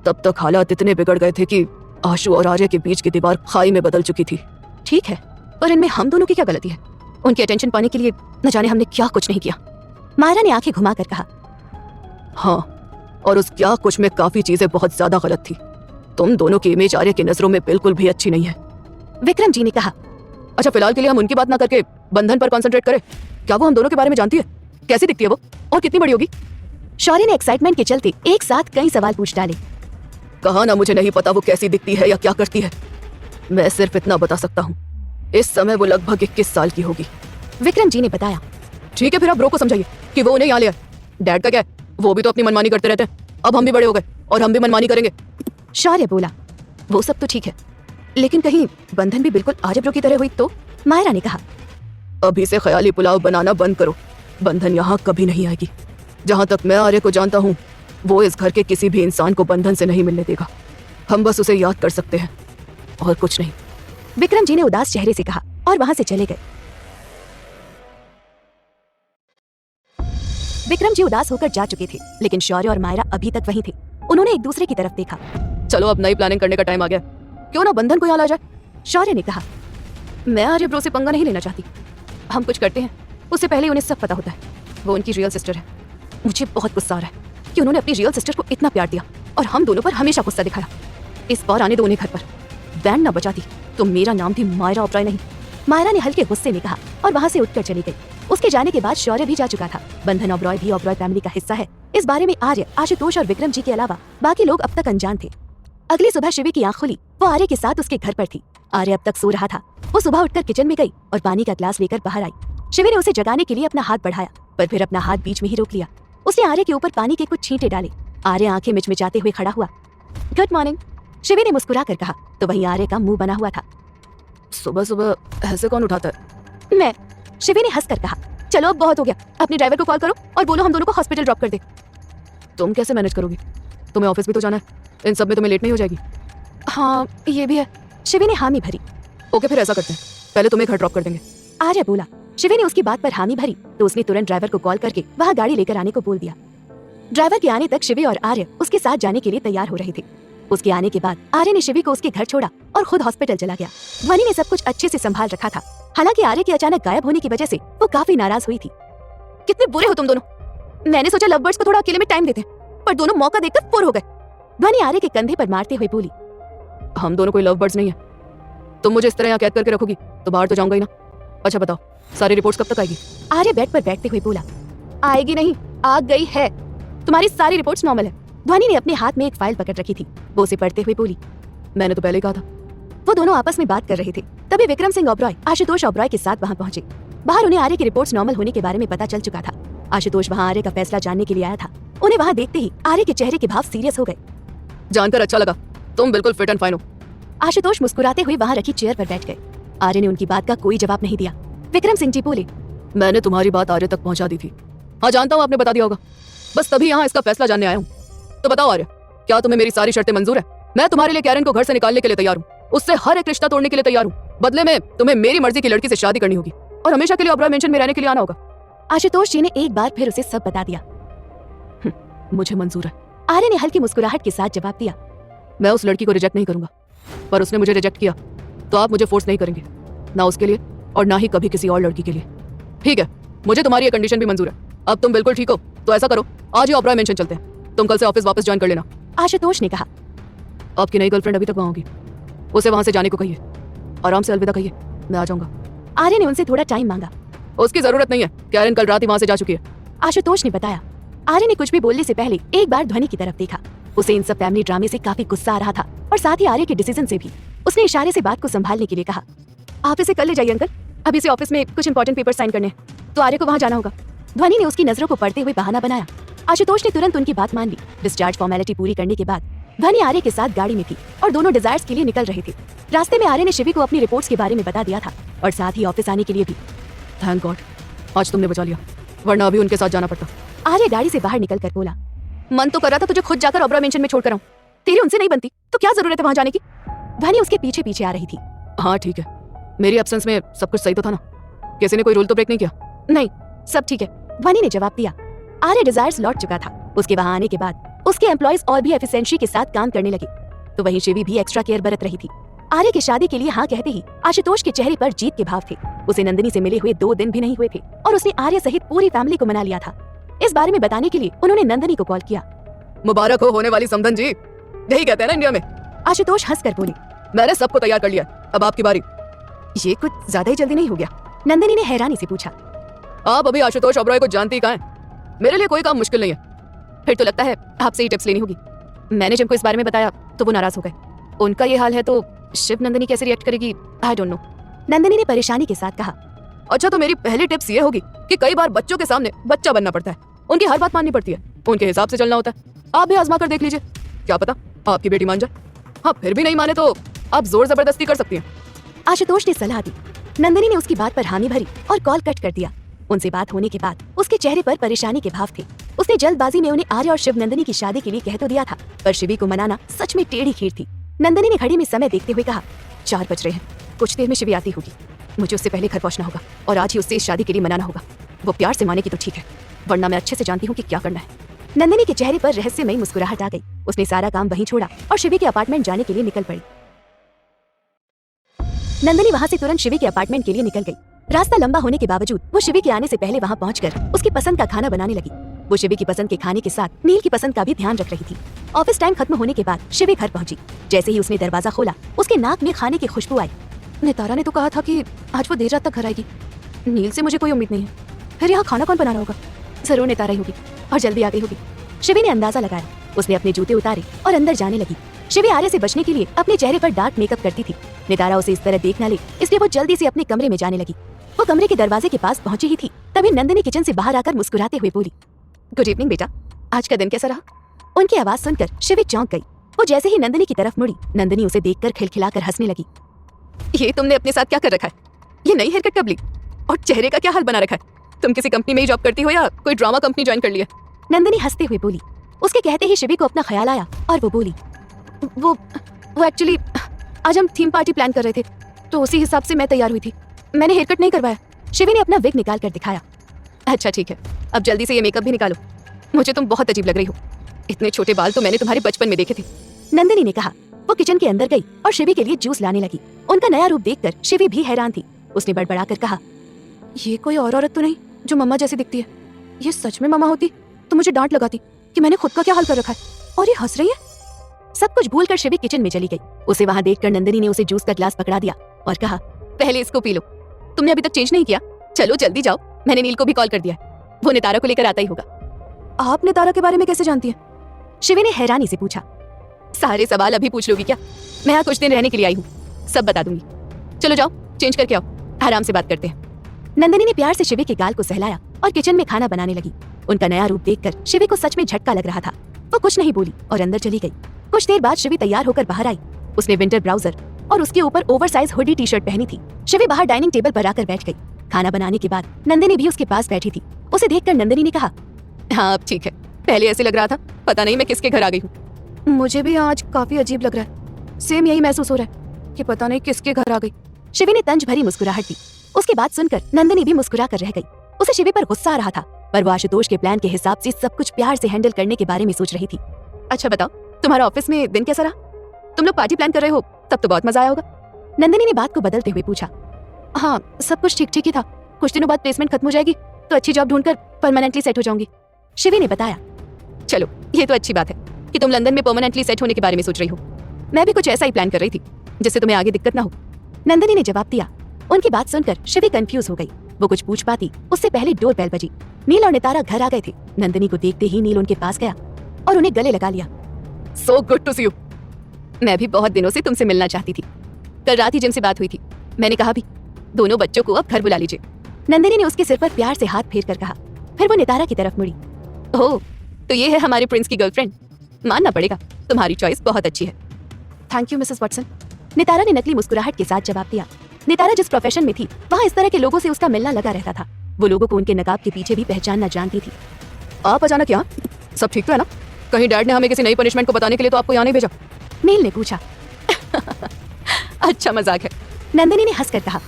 तब तक हालात इतने बिगड़ गए थे कि आशु और आर्य के बीच की दीवार खाई में बदल चुकी थी। ठीक है, पर इनमें हम दोनों की क्या गलती है? उनकी अटेंशन पाने के लिए न जाने हमने क्या कुछ नहीं किया। मायरा ने आंखें घुमाकर कहा। हाँ, और उस क्या कुछ में काफी चीजें बहुत ज्यादा गलत थी। तुम दोनों की इमेज आर्य की नजरों में बिल्कुल भी अच्छी नहीं है। विक्रम जी ने कहा। अच्छा, फिलहाल के लिए हम उनकी बात ना करके बंधन पर कंसंट्रेट करें। क्या वो हम दोनों के बारे में जानती है? कैसी दिखती है वो और कितनी बड़ी होगी? शौर्य ने एक्साइटमेंट के चलते एक साथ कई सवाल पूछ डाले। कहा ना, मुझे नहीं पता वो कैसी दिखती है या क्या करती है। मैं सिर्फ इतना बता सकता हूँ, इस समय वो लगभग 21 साल की होगी। विक्रम जी ने बताया। ठीक है, फिर आप ब्रो को समझाइए कि वो उन्हें यहाँ ले आए। डैड का क्या है, वो भी तो अपनी मनमानी करते रहते हैं। अब हम भी बड़े हो गए और हम भी मनमानी करेंगे। शौर्य बोला। वो सब तो ठीक है, लेकिन कहीं बंधन भी बिल्कुल आर्य ब्रो की तरह हुई तो? मायरा ने कहा। अभी से ख्याली पुलाव बनाना बंद करो। बंधन यहाँ कभी नहीं आएगी। जहाँ तक मैं आर्य को जानता हूँ, वो इस घर के किसी भी इंसान को बंधन से नहीं मिलने देगा। हम बस उसे याद कर सकते हैं और कुछ नहीं। विक्रम जी ने उदास चेहरे से कहा और वहां से चले गए। विक्रम जी उदास होकर जा चुके थे, लेकिन शौर्य और मायरा अभी तक वहीं थे। उन्होंने एक दूसरे की तरफ देखा। चलो, अब नई प्लानिंग करने का टाइम आ गया। क्यों ना बंधन को यहाँ ला जाए? शौर्य ने कहा। मैं आर्य ब्रो से पंगा नहीं लेना चाहती। हम कुछ करते हैं उससे पहले उन्हें सब पता होता है। वो उनकी रियल सिस्टर है। मुझे बहुत गुस्सा आ रहा है कि उन्होंने अपनी रियल सिस्टर को इतना प्यार दिया और हम दोनों पर हमेशा गुस्सा दिखाया। इस बार आने दो उन्हें घर पर। बैंड ना बजाती तो मेरा नाम भी मायरा ओबराय नहीं। मायरा ने हल्के गुस्से में कहा और वहां से उठकर चली गई। उसके जाने के बाद शौर्य भी जा चुका था। बंधन ओबराय भी ओबराय फैमिली का हिस्सा है। इस बारे में आर्य, आशुतोष और विक्रम जी के अलावा बाकी लोग अब तक अनजान थे। अगली सुबह शिवी की आंख खुली। वो आर्य के साथ उसके घर पर थी। आर्य अब तक सो रहा था। वो सुबह उठकर किचन में गई और पानी का ग्लास लेकर बाहर आई। शिवी ने उसे जगाने के लिए अपना हाथ बढ़ाया, पर फिर अपना हाथ बीच में ही रोक लिया। उसने आर्य के ऊपर पानी के कुछ छींटे डाले। आर्य आंखें मिचमिचाते हुए खड़ा हुआ। गुड मॉर्निंग, शिवी ने मुस्कुरा कर कहा, तो वहीं आर्य का मुंह बना हुआ था। सुबह सुबह ऐसे कौन उठाता है? मैं। शिवी ने हंसकर कहा। चलो अब बहुत हो गया, अपने ड्राइवर को कॉल करो और बोलो हम दोनों को हॉस्पिटल ड्रॉप कर दे। तुम कैसे मैनेज करोगी? तुम्हें ऑफिस भी तो जाना है। इन सब में तुम्हें लेट नहीं हो जाएगी? हाँ, ये भी है। शिवी ने हामी भरी। ओके, फिर ऐसा करते हैं, पहले तुम्हें घर ड्रॉप कर देंगे। आर्य बोला। शिवी ने उसकी बात पर हामी भरी तो उसने तुरंत ड्राइवर को कॉल करके वहां गाड़ी लेकर आने को बोल दिया। ड्राइवर के आने तक शिवी और आर्य उसके साथ जाने के लिए तैयार हो रहे थे। उसके आने के बाद आर्य ने शिवी को उसके घर छोड़ा और खुद हॉस्पिटल चला गया। ध्वनि ने सब कुछ अच्छे से संभाल रखा था। हालांकि आर्य के अचानक गायब होने की वजह से वो काफी नाराज हुई थी। कितने बुरे हो तुम दोनों। मैंने सोचा लव बर्ड्स को थोड़ा अकेले में टाइम देते, पर दोनों मौका देकर फुर हो गए। ध्वनि आर्य के कंधे पर मारते हुए बोली। हम दोनों कोई लव बर्ड्स नहीं है। तुम मुझे इस तरह यहाँ कैद करके रखोगी तो बाहर तो जाऊंगा ही ना। अच्छा बताओ, सारी रिपोर्ट्स कब तक आएगी? आर्य बेड पर बैठते हुए बोला। आएगी नहीं, आ गई है। तुम्हारी सारी रिपोर्ट्स नॉर्मल है। ध्वनि ने अपने हाथ में एक फाइल पकड़ रखी थी। वो उसे पढ़ते हुए बोली, मैंने तो पहले ही कहा था। वो दोनों आपस में बात कर रहे थे। तभी विक्रम सिंह ओबरॉय आशुतोष ओबरॉय के साथ वहां पहुंचे। बाहर उन्हें आर्य की रिपोर्ट्स नॉर्मल होने के बारे में पता चल चुका था। आशुतोष वहां आर्य का फैसला जानने के लिए आया था। उन्हें वहां देखते ही आर्य के चेहरे के भाव सीरियस हो गए। जानकर अच्छा लगा, तुम बिल्कुल फिट एंड फाइन हो। आशुतोष मुस्कुराते हुए वहां रखी चेयर पर बैठ गए। आर्य ने उनकी बात का कोई जवाब नहीं दिया। विक्रम सिंह जी बोले, मैंने तुम्हारी बात आर्य तक पहुंचा दी थी। हाँ जानता हूँ आपने बता दिया होगा, बस तभी यहाँ इसका फैसला जानने आया हूँ। तो बताओ आर्य, क्या तुम्हें मेरी सारी शर्तें मंजूर है? मैं तुम्हारे लिए कैरन को घर से निकालने के लिए तैयार हूँ, उससे हर एक रिश्ता तोड़ने के लिए तैयार हूँ। बदले में तुम्हें मेरी मर्जी की लड़की से शादी करनी होगी और हमेशा के लिए ओबरॉय मेंशन में रहने के लिए आना होगा। आशुतोष जी ने एक बार फिर उसे सब बता दिया। मुझे मंजूर है। आर्य ने हल्की मुस्कुराहट के साथ जवाब दिया। मैं उस लड़की को रिजेक्ट नहीं करूंगा, पर उसने मुझे रिजेक्ट किया तो आप मुझे फोर्स नहीं करेंगे, ना उसके लिए और ना ही कभी किसी और लड़की के लिए। ठीक है, मुझे तुम्हारी ये कंडीशन भी मंजूर है। अब तुम बिल्कुल ठीक हो तो ऐसा करो, आज ही ओबरॉय मेंशन चलते हैं। तुम कल से ऑफिस वापस ज्वाइन कर लेना। आशुतोष ने कहा। आपकी नई गर्लफ्रेंड अभी तक वहां होगी, उसे वहां से जाने को कहिए, आराम से अलविदा कहिए, मैं आ जाऊंगा। आर्य ने उनसे थोड़ा टाइम मांगा। उसकी जरूरत नहीं है, कैरन कल रात ही वहां से जा चुकी है। आशुतोष ने बताया। आर्य ने कुछ भी बोलने से पहले एक बार ध्वनि की तरफ देखा। उसे इन सब फैमिली ड्रामे से काफी गुस्सा आ रहा था और साथ ही आर्य के डिसीजन से भी। उसने इशारे से बात को संभालने के लिए कहा, आप इसे कल ले जाइए अंकल, अभी से ऑफिस में कुछ इंपॉर्टेंट पेपर साइन करने हैं, तो आर्य को वहां जाना होगा। ध्वनि ने उसकी नजरों को पढ़ते हुए बहाना बनाया। आशुतोष ने तुरंत उनकी बात मान ली। डिस्चार्ज फॉर्मेलिटी पूरी करने के बाद ध्वनि आर्य के साथ गाड़ी में थी और दोनों डिजायर्स के लिए निकल रहे थे। रास्ते में आर्य ने शिवी को अपनी रिपोर्ट्स के बारे में बता दिया था और साथ ही ऑफिस आने के लिए भी। थैंक गॉड, आज तुमने बचा लिया, वरना अभी उनके साथ जाना पड़ता। आर्य गाड़ी से बाहर निकलकर बोला, मन तो कर रहा था तुझे खुद जाकर ओबरॉय मेंशन में छोड़कर आऊं, तेरी उनसे नहीं बनती तो क्या जरूरत है वहां जाने की। ध्वनि उसके पीछे पीछे आ रही थी। हाँ ठीक है, मेरी एब्सेंस में सब कुछ सही तो था ना? किसी ने कोई रूल तो ब्रेक नहीं किया? नहीं, सब ठीक है, ध्वनि ने जवाब दिया। आर्य डिजायर्स लौट चुका था। उसके वहां आने के बाद उसके एम्प्लॉइज और भी एफिशिएंसी के साथ काम करने लगे, तो वहीं शिवी भी एक्स्ट्रा केयर बरत रही थी। आर्य की शादी के लिए हाँ कहते ही आशुतोष के चेहरे पर जीत के भाव थे। उसे नंदिनी से मिले हुए 2 दिन भी नहीं हुए थे और उसने आर्य सहित पूरी फैमिली को मना लिया था। इस बारे में बताने के लिए उन्होंने नंदिनी को कॉल किया। मुबारक हो होने वाली समधन जी, यही कहते हैं ना इंडिया में। आशुतोष हंसकर बोले, मैंने सबको तैयार कर लिया, अब आपकी बारी। ये कुछ ज्यादा ही जल्दी नहीं हो गया? नंदिनी ने हैरानी से पूछा। आप अभी आशुतोष ओबरॉय को जानती कहाँ हैं? मेरे लिए कोई काम मुश्किल नहीं है। फिर तो लगता है आपसे ही टिप्स लेनी होगी। मैंने जब को इस बारे में बताया तो वो नाराज हो गए। उनका ये हाल है तो शिव नंदिनी कैसे रिएक्ट करेगी, आई डोंट नो। नंदिनी ने परेशानी के साथ कहा। अच्छा तो मेरी पहली टिप्स ये होगी कि कई बार बच्चों के सामने बच्चा बनना पड़ता है, उनकी हर बात माननी पड़ती है, उनके हिसाब से चलना होता है। आप भी आजमा कर देख लीजिए, क्या पता आपकी बेटी मान जाए। हाँ फिर भी नहीं माने तो आप जोर जबरदस्ती कर सकती हैं। आशुतोष ने सलाह दी। नंदिनी ने उसकी बात पर हामी भरी और कॉल कट कर दिया। उनसे बात होने के बाद उसके चेहरे पर परेशानी के भाव थे। उसने जल्दबाजी में उन्हें आर्य और शिव नंदिनी की शादी के लिए कह तो दिया था, पर शिवी को मनाना सच में टेढ़ी खीर थी। नंदिनी ने घड़ी में समय देखते हुए कहा, 4 बज रहे हैं, कुछ देर में शिवी आती होगी, मुझे उससे पहले घर पहुंचना होगा और आज ही उससे इस शादी के लिए मनाना होगा। वो प्यार से मानेगी तो ठीक है, वरना मैं अच्छे से जानती हूँ कि क्या करना है। नंदिनी के चेहरे पर रहस्यमयी मुस्कुराहट आ गई। उसने सारा काम वहीं छोड़ा और शिवी के अपार्टमेंट जाने के लिए निकल पड़ी। नंदिनी वहां से तुरंत शिवी के अपार्टमेंट के लिए निकल गई। रास्ता लंबा होने के बावजूद वो शिवी के आने से पहले वहां पहुंचकर उसकी पसंद का खाना बनाने लगी। वो शिवी की पसंद के खाने के साथ नील की पसंद का भी ध्यान रख रही थी। ऑफिस टाइम खत्म होने के बाद शिवी घर पहुंची। जैसे ही उसने दरवाजा खोला, उसके नाक में खाने की खुशबू आई। नितारा ने तो कहा था कि आज वो देर रात तक घर आएगी। नील से मुझे कोई उम्मीद नहीं है, फिर यहाँ खाना कौन बना रहा होगा? जरूर नितारा ही होगी और जल्दी आ गई होगी। शिवी ने अंदाजा लगाया। उसने अपने जूते उतारे और अंदर जाने लगी। शिवी आर्य से बचने के लिए अपने चेहरे पर डार्क मेकअप करती थी। नितारा उसे इस तरह देख न ले, इसलिए वो जल्दी से अपने कमरे में जाने लगी। वो कमरे के दरवाजे के पास पहुंची ही थी, तभी नंदिनी किचन से बाहर आकर मुस्कुराते हुए बोली, गुड इवनिंग बेटा, आज का दिन कैसा रहा? उनकी आवाज सुनकर शिवी चौंक गई। वो जैसे ही नंदिनी की तरफ मुड़ी, नंदिनी उसे देखकर खिलखिलाकर हंसने लगी। ये तुमने अपने साथ क्या कर रखा है? ये नई हेयरकट कब ली? और चेहरे का क्या हाल बना रखा है? तुम किसी कंपनी में ही जॉब करती हो या कोई ड्रामा कंपनी ज्वाइन कर ली है? नंदिनी हंसते हुए बोली। उसके कहते ही शिवी को अपना ख्याल आया और वो बोली, वो एक्चुअली आज हम थीम पार्टी प्लान कर रहे थे, तो उसी हिसाब से मैं तैयार हुई थी। मैंने हेयरकट नहीं करवाया। शिवी ने अपना विग निकाल कर दिखाया। अच्छा ठीक है, अब जल्दी से ये मेकअप भी निकालो, मुझे तुम बहुत अजीब लग रही हो। इतने छोटे बाल तो मैंने तुम्हारे बचपन में देखे थे। नंदिनी ने कहा। वो किचन के अंदर गई और शिवी के लिए जूस लाने लगी। उनका नया रूप देखकर शिवी भी हैरान थी। उसने बड़बड़ाकर कहा, ये कोई और औरत तो नहीं जो मम्मा जैसी दिखती है? ये सच में मम्मा होती तो मुझे डांट लगाती कि मैंने खुद का क्या हाल कर रखा है, और ये हंस रही है। सब कुछ भूलकर शिवी किचन में चली गई। उसे वहां देखकर नंदिनी ने उसे जूस का ग्लास पकड़ा दिया और कहा, पहले इसको पी लो, तुमने अभी तक चेंज नहीं किया। चलो जल्दी जाओ, मैंने नील को भी कॉल कर दिया है, वो नितारा को लेकर आता ही होगा। आप नितारा के बारे में कैसे जानती हैं? शिवी ने हैरानी से पूछा। सारे सवाल अभी पूछ लोगी क्या? मैं यहाँ कुछ दिन रहने के लिए आई हूँ, सब बता दूंगी। चलो जाओ, चेंज करके आओ, आराम से बात करते हैं। नंदिनी ने प्यार से शिवी के गाल को सहलाया और किचन में खाना बनाने लगी। उनका नया रूप देखकर शिवी को सच में झटका लग रहा था। वो कुछ नहीं बोली और अंदर चली गई। कुछ देर बाद शिवी तैयार होकर बाहर आई। उसने विंटर ब्राउजर और उसके ऊपर ओवरसाइज हुडी टी शर्ट पहनी थी। शिवी बाहर डाइनिंग टेबल पर आकर बैठ गई। खाना बनाने के बाद नंदिनी भी उसके पास बैठी थी। उसे देखकर नंदिनी ने कहा, हाँ अब ठीक है, पहले ऐसे लग रहा था पता नहीं मैं किसके घर आ गई हूँ। मुझे भी आज काफी अजीब लग रहा है। सेम यही महसूस हो रहा है कि पता नहीं किसके घर आ गई। शिवी ने तंज भरी मुस्कुराहट दी। उसकी बात सुनकर नंदिनी भी मुस्कुरा कर रह गई। उसे शिवी पर गुस्सा आ रहा था, पर वो आशुतोष के प्लान के हिसाब से सब कुछ प्यार से हैंडल करने के बारे में सोच रही थी। अच्छा बताओ, तुम्हारा ऑफिस में दिन कैसा रहा? तुम लोग पार्टी प्लान कर रहे हो, तब तो बहुत मजा आया होगा। नंदिनी ने बात को बदलते हुए पूछा। हाँ, सब कुछ ठीक ठीक ही था। कुछ दिनों बाद प्लेसमेंट खत्म हो जाएगी तो अच्छी जॉब ढूंढकर परमानेंटली सेट हो जाऊंगी। शिवी ने बताया। चलो ये तो अच्छी बात है कि तुम लंदन में परमानेंटली सेट होने के बारे में सोच रही हो। मैं भी कुछ ऐसा ही प्लान कर रही थी जिससे तुम्हें आगे दिक्कत ना हो। नंदिनी ने जवाब दिया। उनकी बात सुनकर शिवी कंफ्यूज हो गई। वो कुछ पूछ पाती उससे पहले डोर बेल बजी। नील और नितारा घर आ गए थे। नंदिनी को देखते ही नील उनके पास गया और उन्हें गले लगा लिया। So good to see you. मैं भी बहुत दिनों से तुमसे मिलना चाहती थी। कल रात ही जिनसे बात हुई थी, मैंने कहा भी दोनों बच्चों को अब घर बुला लीजिए। नंदिनी ने उसके सिर पर प्यार से हाथ फेर कर कहा। फिर वो नितारा की तरफ मुड़ी। ओह, तो ये है हमारे प्रिंस की गर्लफ्रेंड। मानना पड़ेगा, तुम्हारी चॉइस बहुत अच्छी है। Thank you Mrs Watson. Nitara ने नकली मुस्कुराहट के साथ जवाब दिया। नितारा जिस प्रोफेशन में थी वहाँ इस तरह के लोगों से उसका मिलना लगा रहता था। वो लोगों को उनके नकाब के पीछे भी पहचानना जानती थी। आप अचानक यहाँ? सब ठीक तो है ना? कहीं डैड ने हमें किसी नई पनिशमेंट को बताने के लिए तो आपको यहाँ नहीं भेजा? नील ने पूछा। अच्छा मजाक है, नंदिनी ने हंसकर कहा।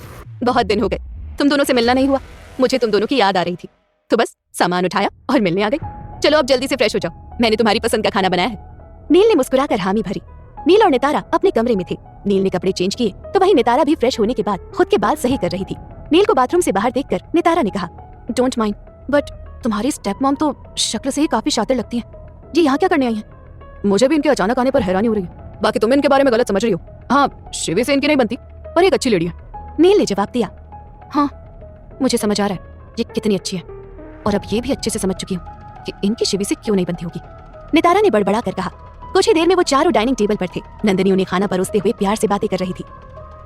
बहुत दिन हो गए तुम दोनों से मिलना नहीं हुआ। मुझे तुम दोनों की याद आ रही थी तो बस सामान उठाया और मिलने आ गई। चलो अब जल्दी से फ्रेश हो जाओ, मैंने तुम्हारी पसंद का खाना बनाया है। नील ने मुस्कुराकर हामी भरी। नील और नितारा अपने कमरे में थे। नील ने कपड़े चेंज किए तो वहीं नितारा भी फ्रेश होने के बाद खुद के बाल सही कर रही थी। नील को बाथरूम से बाहर देखकर नितारा ने कहा, डोंट माइंड, बट तुम्हारी स्टेप मॉम तो शक्ल से ही काफी शातिर लगती है। ये यहाँ क्या करने आई है? मुझे भी इनके अचानक आने पर हैरानी हो रही है। बाकी तुम इनके बारे में गलत समझ रही हो। हाँ, शिवी से इनकी नहीं बनती, पर एक अच्छी लेडी है। नील ने जवाब दिया। हाँ, मुझे समझ आ रहा है ये कितनी अच्छी है, और अब ये भी अच्छे से समझ चुकी हूँ कि इनकी शिवी से क्यों नहीं बनती होगी। नितारा ने बड़बड़ा कर कहा। कुछ ही देर में वो चारों डाइनिंग टेबल पर थे। नंदिनी उन्हें खाना परोसते हुए प्यार से बातें कर रही थी।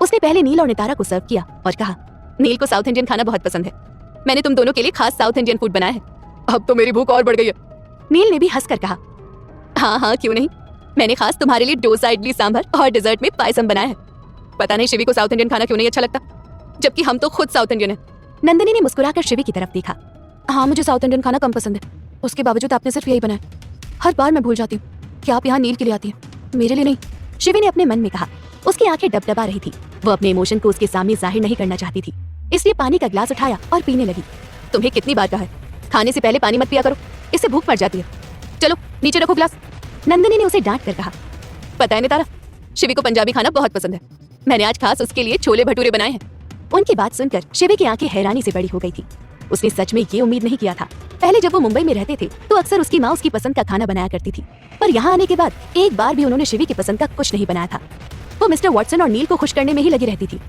उसने पहले नील और नितारा को सर्व किया और कहा, नील को साउथ इंडियन खाना बहुत पसंद है। मैंने तुम दोनों के लिए खास साउथ इंडियन फूड बनाया है। अब तो मेरी भूख और बढ़ गई है। नील ने भी हंसकर कहा। हाँ हाँ क्यों नहीं, मैंने खास तुम्हारे लिए डोसा, इडली सांभर और डिजर्ट में पायसम बनाया है। पता नहीं शिवी को साउथ इंडियन खाना क्यों नहीं अच्छा लगता, जबकि हम तो खुद साउथ इंडियन है। नंदिनी ने मुस्कुराकर शिवी की तरफ देखा। हाँ, मुझे साउथ इंडियन खाना कम पसंद है। उसके बावजूद आपने सिर्फ यही बनाया। हर बार मैं भूल जाती हूँ कि आप यहाँ नील के लिए आती हैं, मेरे लिए नहीं। शिवी ने अपने मन में कहा। उसकी आंखें डबडबा रही थी। वो अपने इमोशन को उसके सामने जाहिर नहीं करना चाहती थी, इसलिए पानी का ग्लास उठाया और पीने लगी। तुम्हें कितनी बार कहा है, खाने से पहले पानी मत पिया करो, इससे भूख मर जाती है। चलो नीचे रखो ग्लास। नंदिनी ने उसे डांट कर कहा। पता है नितारा, शिवी को पंजाबी खाना बहुत पसंद है। मैंने आज खास उसके लिए छोले भटूरे बनाए हैं। उनकी बात सुनकर शिवी की आंखें हैरानी से बड़ी हो गई थी। उसने सच में ये उम्मीद नहीं किया था। पहले जब वो मुंबई में रहते थे तो अक्सर उसकी माँ उसकी पसंद का खाना बनाया करती थी, पर यहाँ आने के बाद एक बार भी उन्होंने शिवी की पसंद का कुछ नहीं बनाया था। वो मिस्टर वॉटसन और नील को खुश करने में ही लगी रहती थी।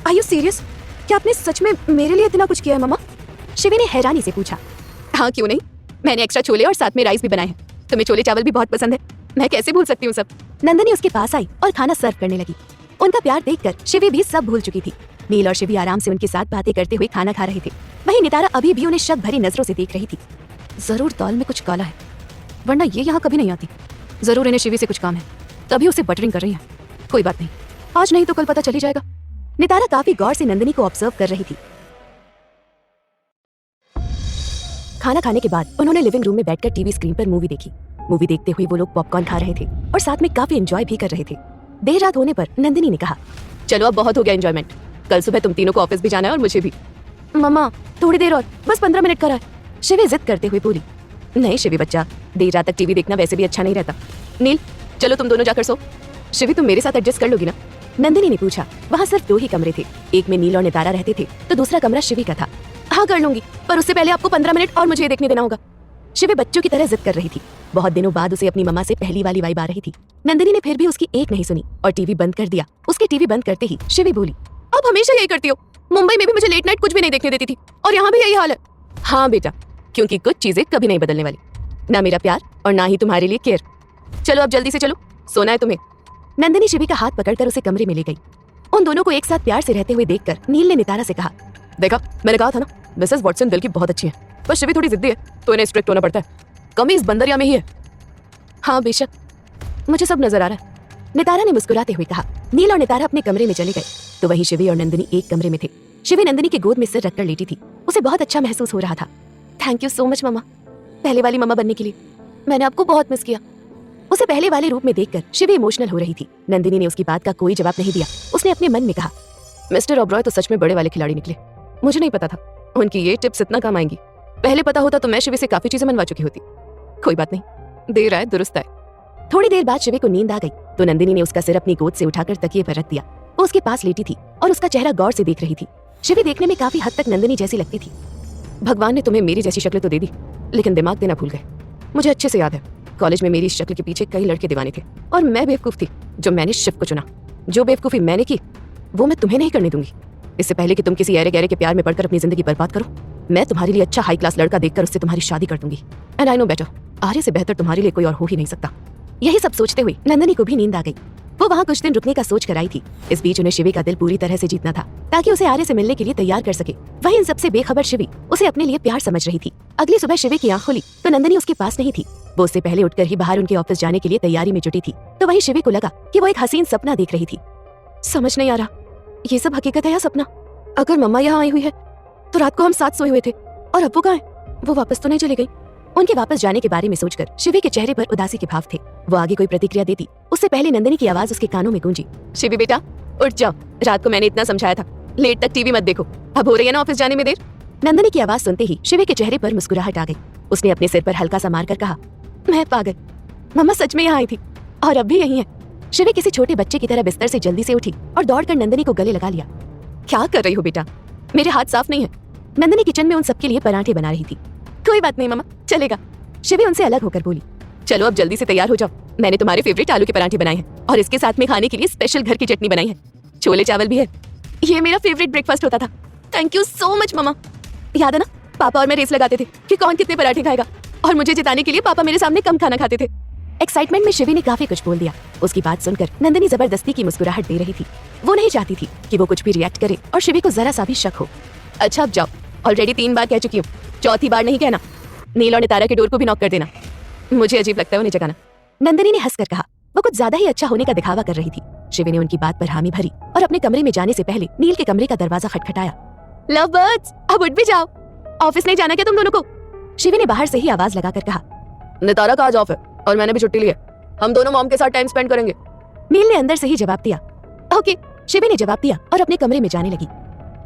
Are you serious? क्या आपने सच में मेरे लिए इतना कुछ किया है मम्मा? शिवी ने हैरानी से पूछा। हाँ क्यों नहीं, मैंने एक्स्ट्रा छोले और साथ में राइस भी बनाए हैं। तुम्हें छोले चावल भी बहुत पसंद है, मैं कैसे भूल सकती हूँ सब। नंदिनी उसके पास आई और खाना सर्व करने लगी। उनका प्यार देखकर शिवी भी सब भूल चुकी थी। नील और शिवी आराम से उनके साथ बातें करते हुए खाना खा रहे थे। वहीं नितारा अभी भी उन्हें शक भरी नजरों से देख रही थी। जरूर दाल में कुछ काला है, वरना ये यहाँ कभी नहीं आती। जरूर इन्हें शिवी से कुछ काम है, तभी उसे बटरिंग कर रही है। कोई बात नहीं, आज नहीं तो कल पता चली जाएगा। नितारा काफी गौर से नंदिनी को ऑब्जर्व कर रही थी। खाना खाने के बाद उन्होंने लिविंग रूम में बैठकर टीवी स्क्रीन पर मूवी देखी। मूवी देखते हुए वो लोग पॉपकॉर्न खा रहे थे और साथ में काफी एंजॉय भी कर रहे थे। देर रात होने पर नंदिनी ने कहा, चलो अब बहुत हो गया एंजॉयमेंट, कल सुबह तुम तीनों को ऑफिस भी जाना है और मुझे भी। मम्मा थोड़ी देर और, बस 15 मिनट का है। शिवी जिद करते हुए बोली। नहीं शिवी बच्चा, देर रात तक टीवी देखना वैसे भी अच्छा नहीं रहता। नील चलो तुम दोनों जाकर सो। शिवी तुम मेरे साथ एडजस्ट कर लोगी ना? नंदिनी ने पूछा। वहाँ सिर्फ 2 ही कमरे थे, एक में नील और नितारा रहते थे तो दूसरा कमरा शिवी का था। हाँ कर लूंगी, पर उससे पहले आपको 15 मिनट और मुझे ये देखने देना होगा। शिवी बच्चों की तरह जिद कर रही थी। बहुत दिनों बाद उसे अपनी मम्मा से पहली वाली वाइब आ रही थी। नंदिनी ने फिर भी उसकी एक नहीं सुनी और टीवी बंद कर दिया। उसके टीवी बंद करते ही शिवी बोली, अब हमेशा यही करती हो। मुंबई में भी मुझे लेट नाइट कुछ भी नहीं देखने देती थी और यहाँ भी यही हाल है। हाँ बेटा, क्योंकि कुछ चीजें कभी नहीं बदलने वाली, ना मेरा प्यार और ना ही तुम्हारे लिए केयर। चलो अब जल्दी से चलो, सोना है तुम्हें। नंदिनी शिवी का हाथ पकड़कर उसे कमरे में ले गई। उन दोनों को एक साथ प्यार से रहते हुए देखकर नील ने नितारा से कहा, देखा, मैंने कहा था ना, मिसेस वॉटसन दिल की बहुत अच्छी है, बस शिवी थोड़ी जिद्दी है तो इन्हें स्ट्रिक्ट होना पड़ता है। कमी इस बंदरिया में ही है। हाँ बेशक, मुझे सब नजर आ रहा है, नितारा ने मुस्कुराते हुए कहा। नील और नितारा अपने कमरे में चले गए तो वहीं शिवी और नंदिनी एक कमरे में थे। शिवी नंदिनी के गोद में सिर रखकर लेटी थी। उसे बहुत अच्छा महसूस हो रहा था। थैंक यू सो मच मम्मा, पहले वाली मम्मा बनने के लिए। मैंने आपको बहुत मिस किया। उसे पहले वाले रूप में देखकर शिवी इमोशनल हो रही थी। नंदिनी ने उसकी बात का कोई जवाब नहीं दिया। उसने अपने मन में कहा, मिस्टर ओबरॉय तो सच में बड़े वाले खिलाड़ी निकले। मुझे नहीं पता था उनकी ये टिप्स इतना काम आएंगी। पहले पता होता तो मैं शिवी से काफी चीजें मनवा चुकी होती। कोई बात नहीं, देर आए दुरुस्त आए। थोड़ी देर बाद शिवी को नींद आ गई तो नंदिनी ने उसका सिर अपनी गोद से उठाकर तकिए पर रख दिया। वो उसके पास लेटी थी और उसका चेहरा गौर से देख रही थी। शिवी देखने में काफी हद तक नंदिनी जैसी लगती थी। भगवान ने तुम्हें मेरी जैसी शक्ल तो दे दी, लेकिन दिमाग देना भूल गए। मुझे अच्छे से याद है, कॉलेज में मेरी इस शक्ल के पीछे कई लड़के दीवाने थे और मैं बेवकूफ थी जो मैंने शिव को चुना। जो बेवकूफी मैंने की वो मैं तुम्हें नहीं करने दूंगी। इससे पहले कि तुम किसी ऐरे गहरे के प्यार में पड़कर अपनी जिंदगी बर्बाद करो, मैं तुम्हारे लिए अच्छा हाई क्लास लड़का देखकर उससे तुम्हारी शादी कर दूंगी। एंड आई नो बेटर, आर्य से बेहतर तुम्हारे लिए कोई और हो ही नहीं सकता। यही सब सोचते हुए नंदिनी को भी नींद आ गई। वो वहाँ कुछ दिन रुकने का सोच कर आई थी। इस बीच उन्हें शिवी का दिल पूरी तरह से जीतना था ताकि उसे आर्य से मिलने के लिए तैयार कर सके। वहीं इन सबसे बेखबर शिवी उसे अपने लिए प्यार समझ रही थी। अगली सुबह शिवी की आंख खुली तो नंदिनी उसके पास नहीं थी। वो उससे पहले उठकर ही बाहर उनके ऑफिस जाने के लिए तैयारी में जुटी थी। तो वहीं शिवी को लगा कि वो एक हसीन सपना देख रही थी। समझ नहीं आ रहा, ये सब हकीकत है या सपना? अगर मम्मा यहाँ आई हुई है तो रात को हम साथ सोए हुए थे, और अब वो कहाँ है? वो वापस तो नहीं चली गई? उनके वापस जाने के बारे में सोचकर शिवी के चेहरे पर उदासी के भाव थे। वो आगे कोई प्रतिक्रिया देती उससे पहले नंदिनी की आवाज उसके कानों में गूंजी, शिवी बेटा उठ जाओ, रात को मैंने इतना समझाया था, लेट तक टीवी मत देखो, अब हो रही है ना ऑफिस जाने में देर। नंदिनी की आवाज सुनते ही शिवी के चेहरे पर मुस्कुराहट आ गई। उसने अपने सिर पर हल्का सा मारकर कहा, मैं पागल, मम्मा सच में यहाँ आई थी और अब भी यही है। शिवी किसी छोटे बच्चे की तरह बिस्तर से जल्दी से उठी और दौड़कर नंदिनी को गले लगा लिया। क्या कर रही हो बेटा, मेरे हाथ साफ नहीं है। नंदिनी किचन में उन सबके लिए पराठे बना रही थी। कोई बात नहीं मम्मा, चलेगा। शिवी उनसे अलग होकर बोली, चलो अब जल्दी से तैयार हो जाओ, मैंने तुम्हारे फेवरेट आलू के पराठे बनाए हैं और इसके साथ में खाने के लिए स्पेशल घर की चटनी बनाई है, छोले चावल भी है। ये मेरा फेवरेट ब्रेकफास्ट होता था। थैंक यू सो मच मम्मा। याद है ना, पापा और मैं रेस लगाते थे कि कौन कितने पराठे खाएगा, और मुझे जिताने के लिए पापा मेरे सामने कम खाना खाते थे। एक्साइटमेंट में शिवी ने काफी कुछ बोल दिया। उसकी बात सुनकर नंदिनी जबरदस्ती की मुस्कुराहट दे रही थी। वो नहीं चाहती थी कि वो कुछ भी रिएक्ट करे और शिवी को जरा सा भी शक हो। अच्छा अब जाओ, ऑलरेडी 3 बार कह चुकी हूँ, चौथी बार नहीं कहना। नील और नितारा के डोर को भी नॉक कर देना, मुझे अजीब लगता है उन्हें जगाना। नंदिनी ने हंसकर कहा। वो कुछ ज्यादा ही अच्छा होने का दिखावा कर रही थी। शिवी ने उनकी बात पर हामी भरी और अपने कमरे में जाने से पहले नील के कमरे का दरवाजा खटखटाया। लव बर्ड्स, अब उठ भी जाओ, ऑफिस नहीं जाना क्या तुम दोनों को? शिवी ने बाहर से ही आवाज लगाकर कहा। नितारा का आज ऑफ है और मैंने भी छुट्टी ली है, हम दोनों मॉम के साथ टाइम स्पेंड करेंगे। नील ने अंदर से ही जवाब दिया। ओके, शिवी ने जवाब दिया और अपने कमरे में जाने लगी।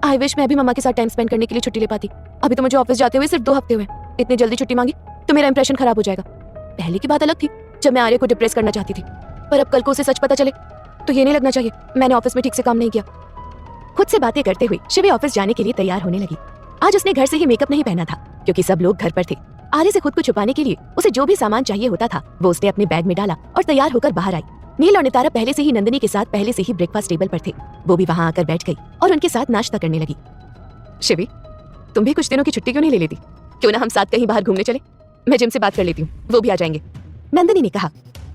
आई विश मैं भी मम्मा के साथ टाइम स्पेंड करने के लिए छुट्टी ले पाती। अभी तो मुझे ऑफिस जाते हुए सिर्फ 2 हफ्ते हुए, इतनी जल्दी छुट्टी मांगी तो मेरा इंप्रेशन खराब हो जाएगा। पहले की बात अलग थी जब मैं आर्य को डिप्रेस करना चाहती थी, पर अब कल को उसे सच पता चले तो ये नहीं लगना चाहिए मैंने ऑफिस में ठीक से काम नहीं किया। खुद से बातें करते हुए शिवी ऑफिस जाने के लिए तैयार होने लगी। आज उसने घर से ही मेकअप नहीं पहना था क्योंकि सब लोग घर पर थे। आर्य से खुद को छुपाने के लिए उसे जो भी सामान चाहिए होता था वो उसने अपने बैग में डाला और तैयार होकर बाहर आई। नील और नितारा पहले से ही नंदिनी के साथ पहले से ही ब्रेकफास्ट टेबल पर थे। वो भी वहां आकर बैठ गई और उनके साथ नाश्ता करने लगी। शिवी, तुम भी कुछ दिनों की छुट्टी क्यों नहीं ले लेती? क्यों ना हम साथ कहीं बाहर घूमने चले? मैं जिम से बात कर लेती हूँ, वो भी आ जाएंगे। नंदिनी ने कहा।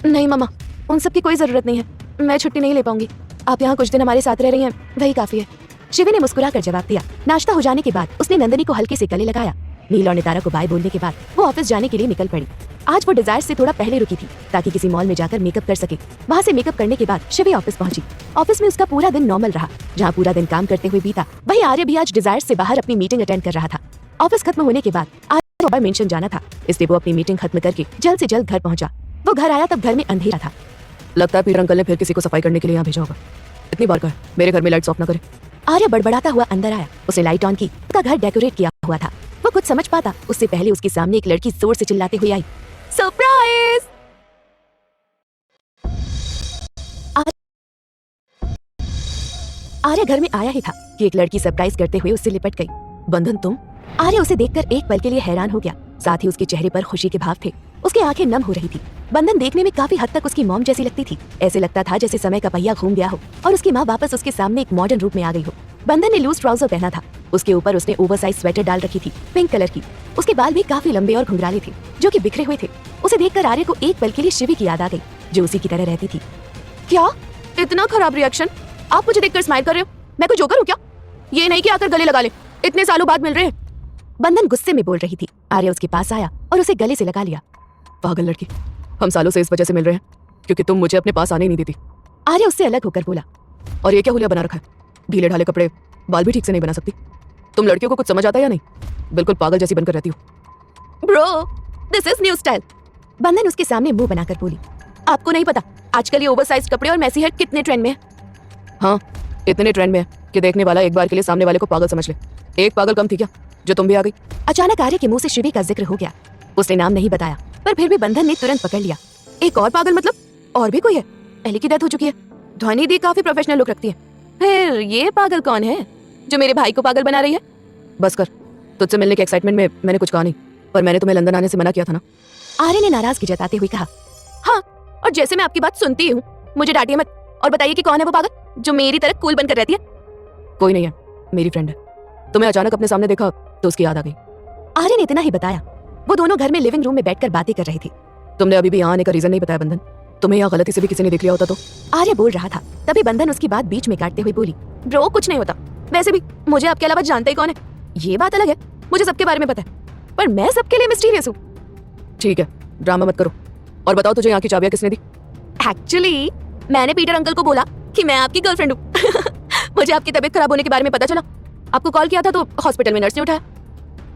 नहीं मम्मा, उन सब की कोई जरूरत नहीं है, मैं छुट्टी नहीं ले पाऊंगी। आप यहाँ कुछ दिन हमारे साथ रह रही हैं, वही काफी है। शिवी ने मुस्कुराकर जवाब दिया। नाश्ता हो जाने के बाद उसने नंदिनी को हल्के से गले लगाया। नील और नितारा को बाय बोलने के बाद वो ऑफिस जाने के लिए निकल पड़ी। आज वो डिजायर से थोड़ा पहले रुकी थी ताकि किसी मॉल में जाकर मेकअप कर सके। वहाँ से मेकअप करने के बाद शिवी ऑफिस पहुंची। ऑफिस में उसका पूरा दिन नॉर्मल रहा। जहाँ पूरा दिन काम करते हुए बीता, वहीं आर्य भी आज डिजायर से बाहर अपनी मीटिंग अटेंड कर रहा था। ऑफिस खत्म होने के बाद आर्य को मेंशन जाना था, इसलिए वो अपनी मीटिंग खत्म करके जल्द से जल्द घर पहुंचा। वो घर आया तब घर में अंधेरा था। लगता है पीटर अंकल ने फिर किसी को सफाई करने के लिए यहाँ भेजा होगा। इतनी बार कहा मेरे घर में लाइट्स ऑफ न करे। आर्य बड़बड़ाता हुआ अंदर आया। उसने लाइट ऑन की। उसका घर डेकोरेट किया हुआ था। वो कुछ समझ पाता उससे पहले उसके सामने एक लड़की जोर से चिल्लाते हुए आई। सरप्राइज! आर्य घर में आया ही था कि एक लड़की सरप्राइज करते हुए उससे लिपट गई। बंधन तुम? आर्य उसे देखकर एक पल के लिए हैरान हो गया। साथ ही उसके चेहरे पर खुशी के भाव थे। उसकी आंखें नम हो रही थी। बंधन देखने में काफी हद तक उसकी मॉम जैसी लगती थी। ऐसे लगता था जैसे समय का पहिया घूम गया हो और उसकी माँ वापस उसके सामने एक मॉडर्न रूप में आ गई हो। बंधन ने लूज ट्राउजर पहना था। उसके ऊपर उसने ओवरसाइज स्वेटर डाल रखी थी, पिंक कलर की। उसके बाल भी काफी लंबे और घुंघराले थे जो कि बिखरे हुए थे। उसे देखकर आर्य को एक पल के लिए शिवी की याद आ गई, जो उसी की तरह रहती थी। क्या इतना खराब रिएक्शन? आप मुझे देखकर स्माइल कर रहे हो? मैं कोई जोकर हूँ क्या? ये नहीं कि आकर गले लगा ले, इतने सालों बाद मिल रहे हैं। बंधन गुस्से में बोल रही थी। आर्य उसके पास आया और उसे गले से लगा लिया। पागल लड़की, हम सालों से इस वजह से मिल रहे हैं क्योंकि तुम मुझे अपने पास आने ही नहीं देती। आर्य उससे अलग होकर बोला। और ये क्या हुलिया बना रखा है? ढीले ढाले कपड़े, बाल भी ठीक से नहीं बना सकती। तुम लड़कियों को कुछ समझ आता है या नहीं? बिल्कुल पागल जैसी बनकर रहती हो। Bro, this is new style. बंधन उसके सामने मुंह बनाकर बोली। आपको नहीं पता आजकल ये ओवरसाइज कपड़े और मैसी हेयर कितने ट्रेंड में है। हाँ, इतने ट्रेंड में है कि देखने वाला एक बार के लिए सामने वाले को पागल समझ ले। एक पागल कम थी क्या जो तुम भी आ गई? अचानक आर्य के मुंह से शिवी का जिक्र हो गया। उसने नाम नहीं बताया, पर फिर भी बंधन ने तुरंत पकड़ लिया। एक और पागल मतलब? और भी कोई है? एली की डेथ हो चुकी है। ध्वनि दी काफी प्रोफेशनल लुक रखती है। फिर ये पागल कौन है जो मेरे भाई को पागल बना रही है? बस कर, तुझसे मिलने के एक्साइटमेंट में मैंने कुछ कहा नहीं, पर मैंने तुम्हें लंदन आने से मना किया था ना। आर्य ने नाराजगी जताते हुए कहा। हाँ, और जैसे मैं आपकी बात सुनती हूँ, मुझे डांटिए मत और बताइए कि कौन है वो पागल जो मेरी तरह कूल बनकर रहती है। कोई नहीं है, मेरी फ्रेंड है। तुम्हें अचानक अपने सामने देखा तो उसकी याद आ गई। आर्य ने इतना ही बताया। वो दोनों घर में लिविंग रूम में बैठकर बातें कर रहे थे। तुमने अभी भी यहाँ आने का रीजन नहीं बताया बंधन। तुम्हें यहाँ गलती से भी किसी ने देख लिया होता तो? आर्य बोल रहा था, तभी बंधन उसकी बात बीच में काटते हुए बोली। ब्रो, कुछ नहीं होता। वैसे भी मुझे आपके अलावा जानता ही कौन है। ये बात अलग है, मुझे सबके बारे में पता है, पर मैं सबके लिए मिस्टीरियस हूँ। ठीक है, ड्रामा मत करो और बताओ तुझे यहाँ की चाबियाँ किसने दी? एक्चुअली मैंने पीटर अंकल को बोला कि मैं आपकी गर्लफ्रेंड हूँ। मुझे आपकी तबीयत खराब होने के बारे में पता चला। आपको कॉल किया था तो हॉस्पिटल में नर्स ने उठाया।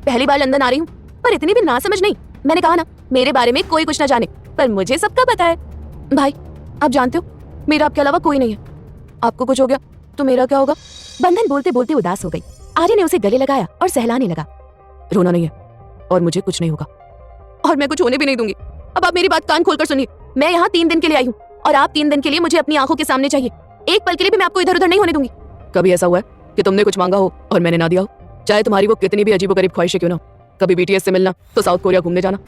पहली बार लंदन आ रही हूँ, पर इतनी भी ना समझ नहीं। मैंने कहा ना, मेरे बारे में कोई कुछ ना जाने, पर मुझे सबका पता है। भाई, आप जानते हो मेरा आपके अलावा कोई नहीं है। आपको कुछ हो गया तो मेरा क्या होगा? बंधन बोलते बोलते उदास हो गई। आर्य ने उसे गले लगाया और सहलाने लगा। रोना नहीं है और मुझे कुछ नहीं होगा। और मैं कुछ होने भी नहीं दूंगी। अब आप मेरी बात कान खोलकर सुनिए। मैं यहाँ 3 दिन के लिए आई हूँ और आप 3 दिन के लिए मुझे अपनी आंखों के सामने चाहिए। एक पल के लिए भी मैं आपको इधर उधर नहीं होने दूंगी। कभी ऐसा हुआ है कि तुमने कुछ मांगा हो और मैंने ना दिया हो? चाहे तुम्हारी वो कितनी भी अजीबोगरीब ख्वाहिशें क्यों ना हो। कभी BTS से मिलना तो साउथ कोरिया घूमने जाना,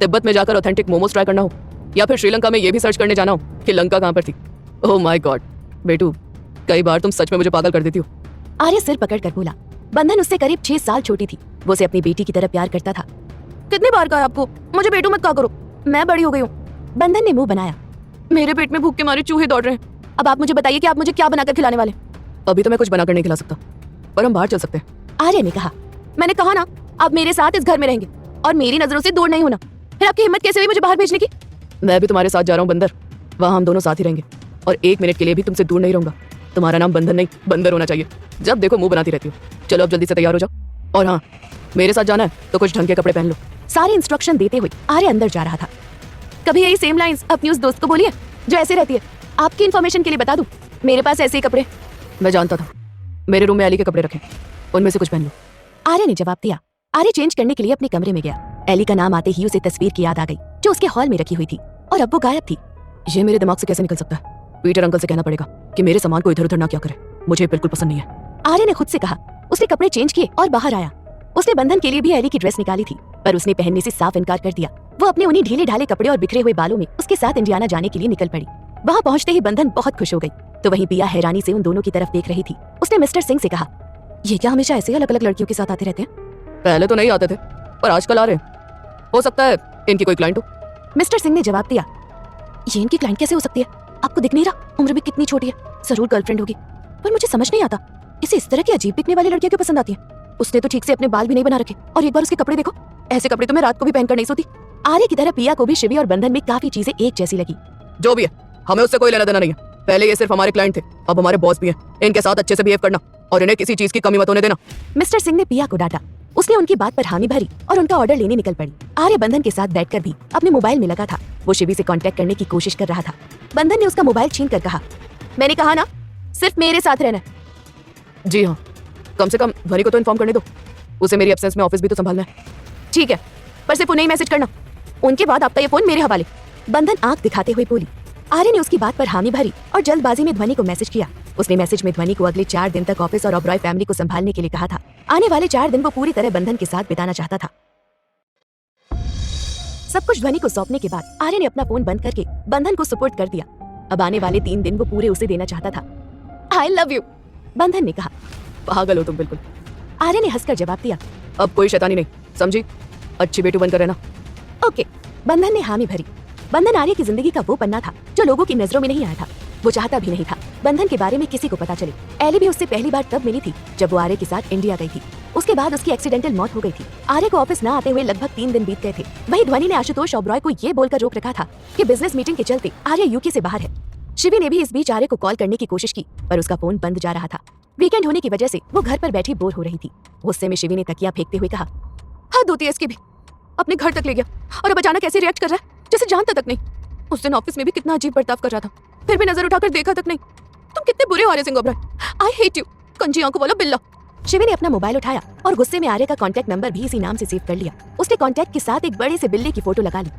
तिब्बत में जाकर ऑथेंटिक मोमोज ट्राई करना हो, या फिर श्रीलंका में ये भी सर्च करने जाना हो कि लंका कहाँ पर थी। ओह माय गॉड बेटू, कई बार तुम सच में मुझे पागल कर देती हो। आर्य सिर पकड़कर बोला। बंधन उससे करीब 6 साल छोटी थी। वो उसे अपनी बेटी की तरह प्यार करता था। कितनी बार कहा आपको मुझे बेटू मत कहा करो, मैं बड़ी हो गई हूँ। बंधन ने मुंह बनाया। मेरे पेट में भूख के मारे चूहे दौड़ रहे हैं। अब आप मुझे बताइए कि आप मुझे क्या बनाकर खिलाने वाले? अभी तो मैं कुछ बनाकर नहीं खिला सकता, पर हम बाहर चल सकते हैं। आर्य ने कहा। मैंने कहा ना, आप मेरे साथ इस घर में रहेंगे और मेरी नजरों से दूर नहीं होना। फिर आपकी हिम्मत कैसे हुई मुझे बाहर भेजने की? मैं भी तुम्हारे साथ जा रहा हूँ बंदर। वहाँ हम दोनों साथ ही रहेंगे और 1 मिनट के लिए भी तुमसे दूर नहीं रहूंगा। तुम्हारा नाम बंधन नहीं बंदर होना चाहिए। जब देखो मुंह बनाती रहती हो। चलो अब जल्दी से तैयार हो जाओ। और हाँ, मेरे साथ जाना है तो कुछ ढंग के कपड़े पहन लो। सारे इंस्ट्रक्शन देते हुए आर्य अंदर जा रहा था। कभी यही सेम लाइंस अपनी उस दोस्त को बोलिए जो ऐसे रहती है। आपकी इन्फॉर्मेशन के लिए बता दूं, मेरे पास ऐसे ही कपड़े। मैं जानता था। मेरे रूम में एली के कपड़े रखे, उनमें से कुछ पहन लो। आर्य ने जवाब दिया। आर्य चेंज करने के लिए अपने कमरे में गया। एली का नाम आते ही उसे तस्वीर की याद आ गई जो उसके हॉल में रखी हुई थी, और अब वो गायब थी। ये मेरे दिमाग से कैसे निकल सकता है? पीटर अंकल से कहना पड़ेगा कि मेरे सामान को इधर उधर ना क्या करे। मुझे बिल्कुल पसंद नहीं है। आर्य ने खुद से कहा। उसने कपड़े चेंज किए और बाहर आया। उसने बंधन के लिए भी एली की ड्रेस निकाली थी, पर उसने पहनने से साफ इनकार कर दिया। वो अपने उन्हीं ढीले ढाले कपड़े और बिखरे हुए बालों में उसके साथ इंडियाना जाने के लिए निकल पड़ी। वहाँ पहुंचते ही बंधन बहुत खुश हो गई, तो वहीं पिया हैरानी से उन दोनों की तरफ देख रही थी। उसने मिस्टर सिंह से कहा, ये क्या हमेशा ऐसे अलग अलग लड़कियों के साथ आते रहते हैं? पहले तो नहीं आते थे, पर आजकल आ रहे हैं। हो सकता है इनकी कोई क्लाइंट हो। मिस्टर सिंह ने जवाब दिया। ये इनकी क्लाइंट कैसे हो सकती है? आपको दिख नहीं रहा? उम्र भी कितनी छोटी है, जरूर गर्लफ्रेंड होगी। पर मुझे समझ नहीं आता, इसे इस तरह की अजीब दिखने वाली लड़कियां क्यों पसंद आती है? उसने तो ठीक से अपने बाल भी नहीं बना रखे, और एक बार उसके कपड़े देखो, ऐसे कपड़े तो मैं रात को भी पहनकर नहीं सोती। आर्य की तरह पिया को भी शिवी और बंधन में काफी चीजें एक जैसी लगी। जो भी है, हमें उससे कोई लेना देना नहीं है। पहले ये सिर्फ हमारे क्लाइंट थे, अब हमारे बॉस भी हैं। इनके साथ अच्छे से बिहेव करना और इन्हें किसी चीज की कमी मत होने देना। मिस्टर सिंह ने पिया को डांटा। उसने उनकी बात पर हामी भरी और उनका ऑर्डर लेने निकल पड़ी। आर्य बंधन के साथ बैठकर भी अपने मोबाइल में लगा था। वो शिवी से कांटेक्ट करने की कोशिश कर रहा था। बंधन ने उसका मोबाइल छीन कर कहा, मैंने कहा ना, सिर्फ मेरे साथ रहना है। जी हाँ, कम से कम ध्वनि को तो इन्फॉर्म करने दो। उसे मेरी एब्सेंस में ऑफिस भी तो संभालना है। ठीक है, पर सिर्फ उन्हें ही मैसेज करना। उनके बाद आपका ये फोन मेरे हवाले। बंधन आंख दिखाते हुए बोली। आर्य ने उसकी बात पर हामी भरी और जल्दबाजी में ध्वनि को मैसेज किया। उसने मैसेज में ध्वनि को अगले 4 दिन तक ऑफिस और ओबरॉय फैमिली को संभालने के लिए कहा था। आने वाले 4 दिन वो पूरी तरह बंधन के साथ बिताना चाहता था। सब कुछ ध्वनि को सौंपने के बाद आर्य ने अपना फोन बंद करके बंधन को सुपुर्द कर दिया। अब आने वाले 3 दिन वो पूरे उसे देना चाहता था। आई लव यू, बंधन ने कहा। पागल हो तुम बिल्कुल। आर्य ने हंसकर जवाब दिया। अब कोई शैतानी नहीं, समझी? अच्छी बेटू बनकर रहना। ओके, बंधन ने हामी भरी। बंधन आर्य की जिंदगी का वो पन्ना था जो लोगों की नजरों में नहीं आया था। वो चाहता भी नहीं था बंधन के बारे में किसी को पता चले। एली भी उससे पहली बार तब मिली थी जब वो आर्य के साथ इंडिया गई थी। उसके बाद उसकी एक्सीडेंटल मौत हो गई थी। आर्य को ऑफिस न आते हुए लगभग 3 दिन बीत गए थे। वहीं ध्वनि ने आशुतोष ओबरॉय को ये बोलकर रोक रखा था कि बिजनेस मीटिंग के चलते आर्य यूके से बाहर है। शिवी ने भी इस बीच आर्य को कॉल करने की कोशिश की पर उसका फोन बंद जा रहा था। वीकेंड होने की वजह से वो घर पर बैठी बोर हो रही थी। गुस्से में शिवी ने तकिया फेंकते हुए कहा, हद होती है इसकी भी। अपने घर तक ले गया और अब अचानक ऐसे रिएक्ट कर रहा है जैसे जानता तक नहीं। उस दिन ऑफिस में भी कितना अजीब बर्ताव कर रहा था, फिर भी नजर उठाकर देखा तक नहीं। तुम कितने बुरे हो Arya Singh Oberoi. I hate you, कंजी आंखों वाला बिल्ला। शिवी ने अपना मोबाइल उठाया और गुस्से में आर्य का कांटेक्ट नंबर भी इसी नाम से सेव कर लिया। उसने कांटेक्ट के साथ एक बड़े से बिल्ली की फोटो लगा ली।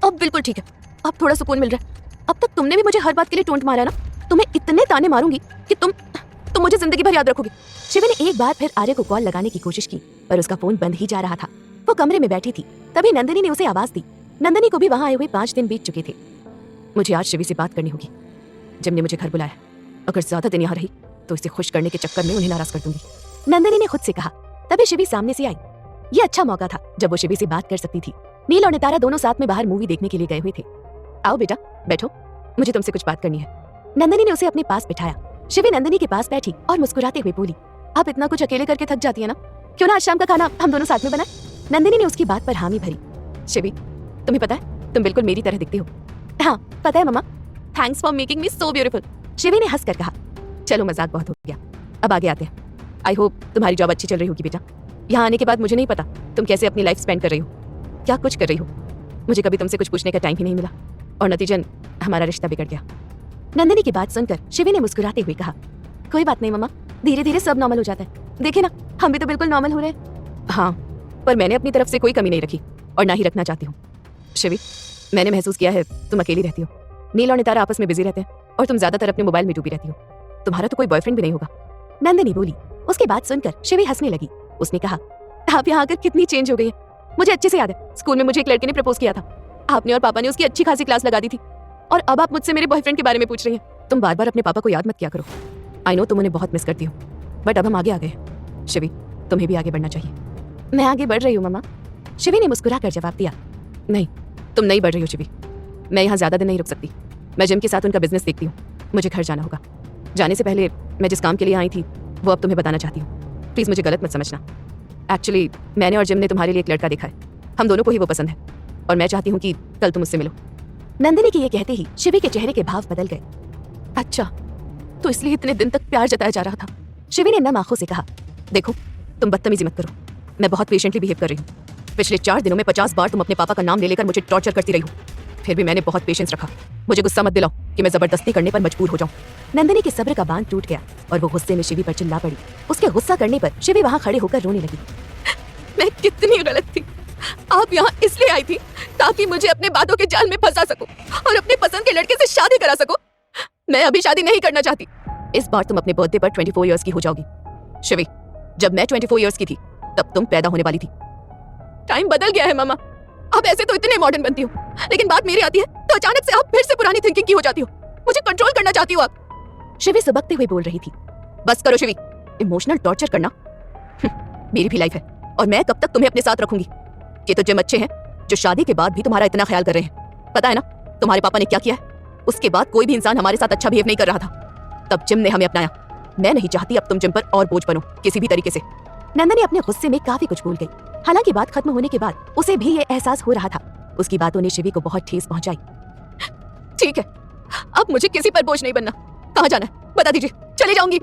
अब बिल्कुल ठीक है, अब थोड़ा सुकून मिल रहा है। अब तक तुमने भी मुझे हर बात के लिए टोंट मारा ना, तुम्हें इतने ताने मारूंगी कि तुम मुझे जिंदगी भर याद रखोगे। शिवी ने एक बार फिर आर्य को कॉल लगाने की कोशिश की पर उसका फोन बंद ही जा रहा था। वो कमरे में बैठी थी, तभी नंदिनी ने उसे आवाज दी। नंदिनी को भी वहां आए हुए 5 दिन बीत चुके थे। मुझे आज शिवी से बात करनी होगी। जिम ने मुझे घर बुलाया, अगर ज्यादा दिन यहाँ रही तो इसे खुश करने के चक्कर में उन्हें नाराज कर दूंगी, नंदिनी ने खुद से कहा। तभी शिवी सामने से आई। ये अच्छा मौका था जब वो शिवी से बात कर सकती थी। नील और नितारा दोनों साथ में बाहर मूवी देखने के लिए गए हुए थे। आओ बेटा बैठो, मुझे तुमसे कुछ बात करनी है। नंदिनी ने उसे अपने पास बिठाया। शिवी नंदिनी के पास बैठी और मुस्कुराते हुए बोली, आप इतना कुछ अकेले करके थक जाती है ना, क्यों ना आज शाम का खाना हम दोनों साथ में बनाए। नंदिनी ने उसकी बात पर हामी भरी। शिवी, तुम्हें पता है तुम बिल्कुल मेरी तरह दिखती हो। हाँ पता है मम्मा, thanks for making me so beautiful, Shivi ने हंसकर कहा। चलो मजाक बहुत हो गया, अब आगे आते हैं। आई होप तुम्हारी जॉब अच्छी चल रही होगी बेटा। यहाँ आने के बाद मुझे नहीं पता तुम कैसे अपनी लाइफ स्पेंड कर रही हो, क्या कुछ कर रही हो। मुझे कभी तुमसे कुछ पूछने का टाइम ही नहीं मिला और नतीजन हमारा रिश्ता बिगड़ गया। नंदिनी की बात सुनकर शिवी ने मुस्कुराते हुए कहा, कोई बात नहीं मम्मा, धीरे धीरे सब नॉर्मल हो जाता है। देखे ना, हम भी तो बिल्कुल नॉर्मल हो रहे हैं। हाँ, पर मैंने अपनी तरफ से कोई कमी नहीं रखी और ना ही रखना चाहती हूँ। शिवी, मैंने महसूस किया है तुम अकेली रहती हो। नील और नितारा आपस में बिजी रहते हैं और तुम ज्यादातर अपने मोबाइल में डूबी रहती हो। तुम्हारा तो कोई बॉयफ्रेंड भी नहीं होगा, नंदिनी बोली। उसकी बात सुनकर शिवी हंसने लगी। उसने कहा, आप यहाँ आकर कितनी चेंज हो गई है। मुझे अच्छे से याद है, स्कूल में मुझे एक लड़के ने प्रपोज किया था। आपने और पापा ने उसकी अच्छी खासी क्लास लगा दी थी और अब आप मुझसे मेरे बॉयफ्रेंड के बारे में पूछ रही हैं। तुम बार बार अपने पापा को याद मत किया करो। आई नो तुम उन्हें बहुत मिस करती हो, बट अब हम आगे आ गए हैं। शिवी, तुम्हें भी आगे बढ़ना चाहिए। मैं आगे बढ़ रही हूँ मम्मा, शिवी ने मुस्कुराकर जवाब दिया। नहीं, तुम नहीं बढ़ रही हो शिवी। मैं यहाँ ज्यादा दिन नहीं रुक सकती। मैं जिम के साथ उनका बिजनेस देखती हूँ, मुझे घर जाना होगा। जाने से पहले मैं जिस काम के लिए आई थी वो अब तुम्हें बताना चाहती हूँ। प्लीज मुझे गलत मत समझना। एक्चुअली मैंने और जिम ने तुम्हारे लिए एक लड़का देखा है। हम दोनों को ही वो पसंद है और मैं चाहती हूँ कि कल तुम उससे मिलो। नंदिनी के ये कहते ही शिवी के चेहरे के भाव बदल गए। अच्छा, तो इसलिए इतने दिन तक प्यार जताया जा रहा था। शिवी ने नम आंखों से कहा, देखो तुम बदतमीजी मत करो, मैं बहुत पेशेंटली बिहेव कर रही हूँ। पिछले 4 दिनों में 50 बार तुम अपने पापा का नाम ले लेकर मुझे टॉर्चर करती रही हो, फिर भी मैंने बहुत पेशेंस रखा। मुझे गुस्सा मत दिलाओ कि मैं जबरदस्ती करने पर मजबूर हो जाऊं। नंदिनी के सब्र का बांध टूट गया और वो गुस्से में शिवी पर चिल्ला पड़ी। उसके गुस्सा करने पर शिवी वहां खड़े होकर रोने लगी। मैं कितनी गलत थी। आप यहाँ इसलिए आई थी ताकि मुझे अपने बातों के जाल में फंसा सको और अपने पसंद के लड़के से शादी करा सको। मैं अभी शादी नहीं करना चाहती। इस बार तुम अपने बर्थडे पर 24 इयर्स की हो जाओगी। शिवी, जब मैं 24 इयर्स की थी तब तुम पैदा होने वाली थी। टाइम बदल गया है मामा। आप ऐसे तो इतने मॉडर्न बनती हो, लेकिन बात मेरी आती है तो अचानक से आप फिर से पुरानी थिंकिंग की हो जाती हो। मुझे कंट्रोल करना चाहती हो आप। शिवी सुबकते हुए बोल रही थी। बस करो शिवी, इमोशनल टॉर्चर करना मेरी भी लाइफ है और मैं कब तक तुम्हें अपने साथ रखूंगी। ये तो जिम अच्छे हैं जो शादी के बाद भी तुम्हारा इतना ख्याल कर रहे हैं। पता है ना तुम्हारे पापा ने क्या किया है? उसके बाद कोई भी इंसान हमारे साथ अच्छा बिहेव नहीं कर रहा था, तब जिम ने हमें अपनाया। मैं नहीं चाहती अब तुम जिम पर और बोझ बनो किसी भी तरीके से। नंदनी अपने गुस्से में काफी कुछ भूल गई। हालांकि बात खत्म होने के बाद उसे भी ये एहसास हो रहा था। उसकी बातों ने शिवी को बहुत ठेस पहुंचाई। ठीक है, अब मुझे किसी पर बोझ नहीं बनना। कहाँ जाना है बता दीजिए, चली जाऊंगी।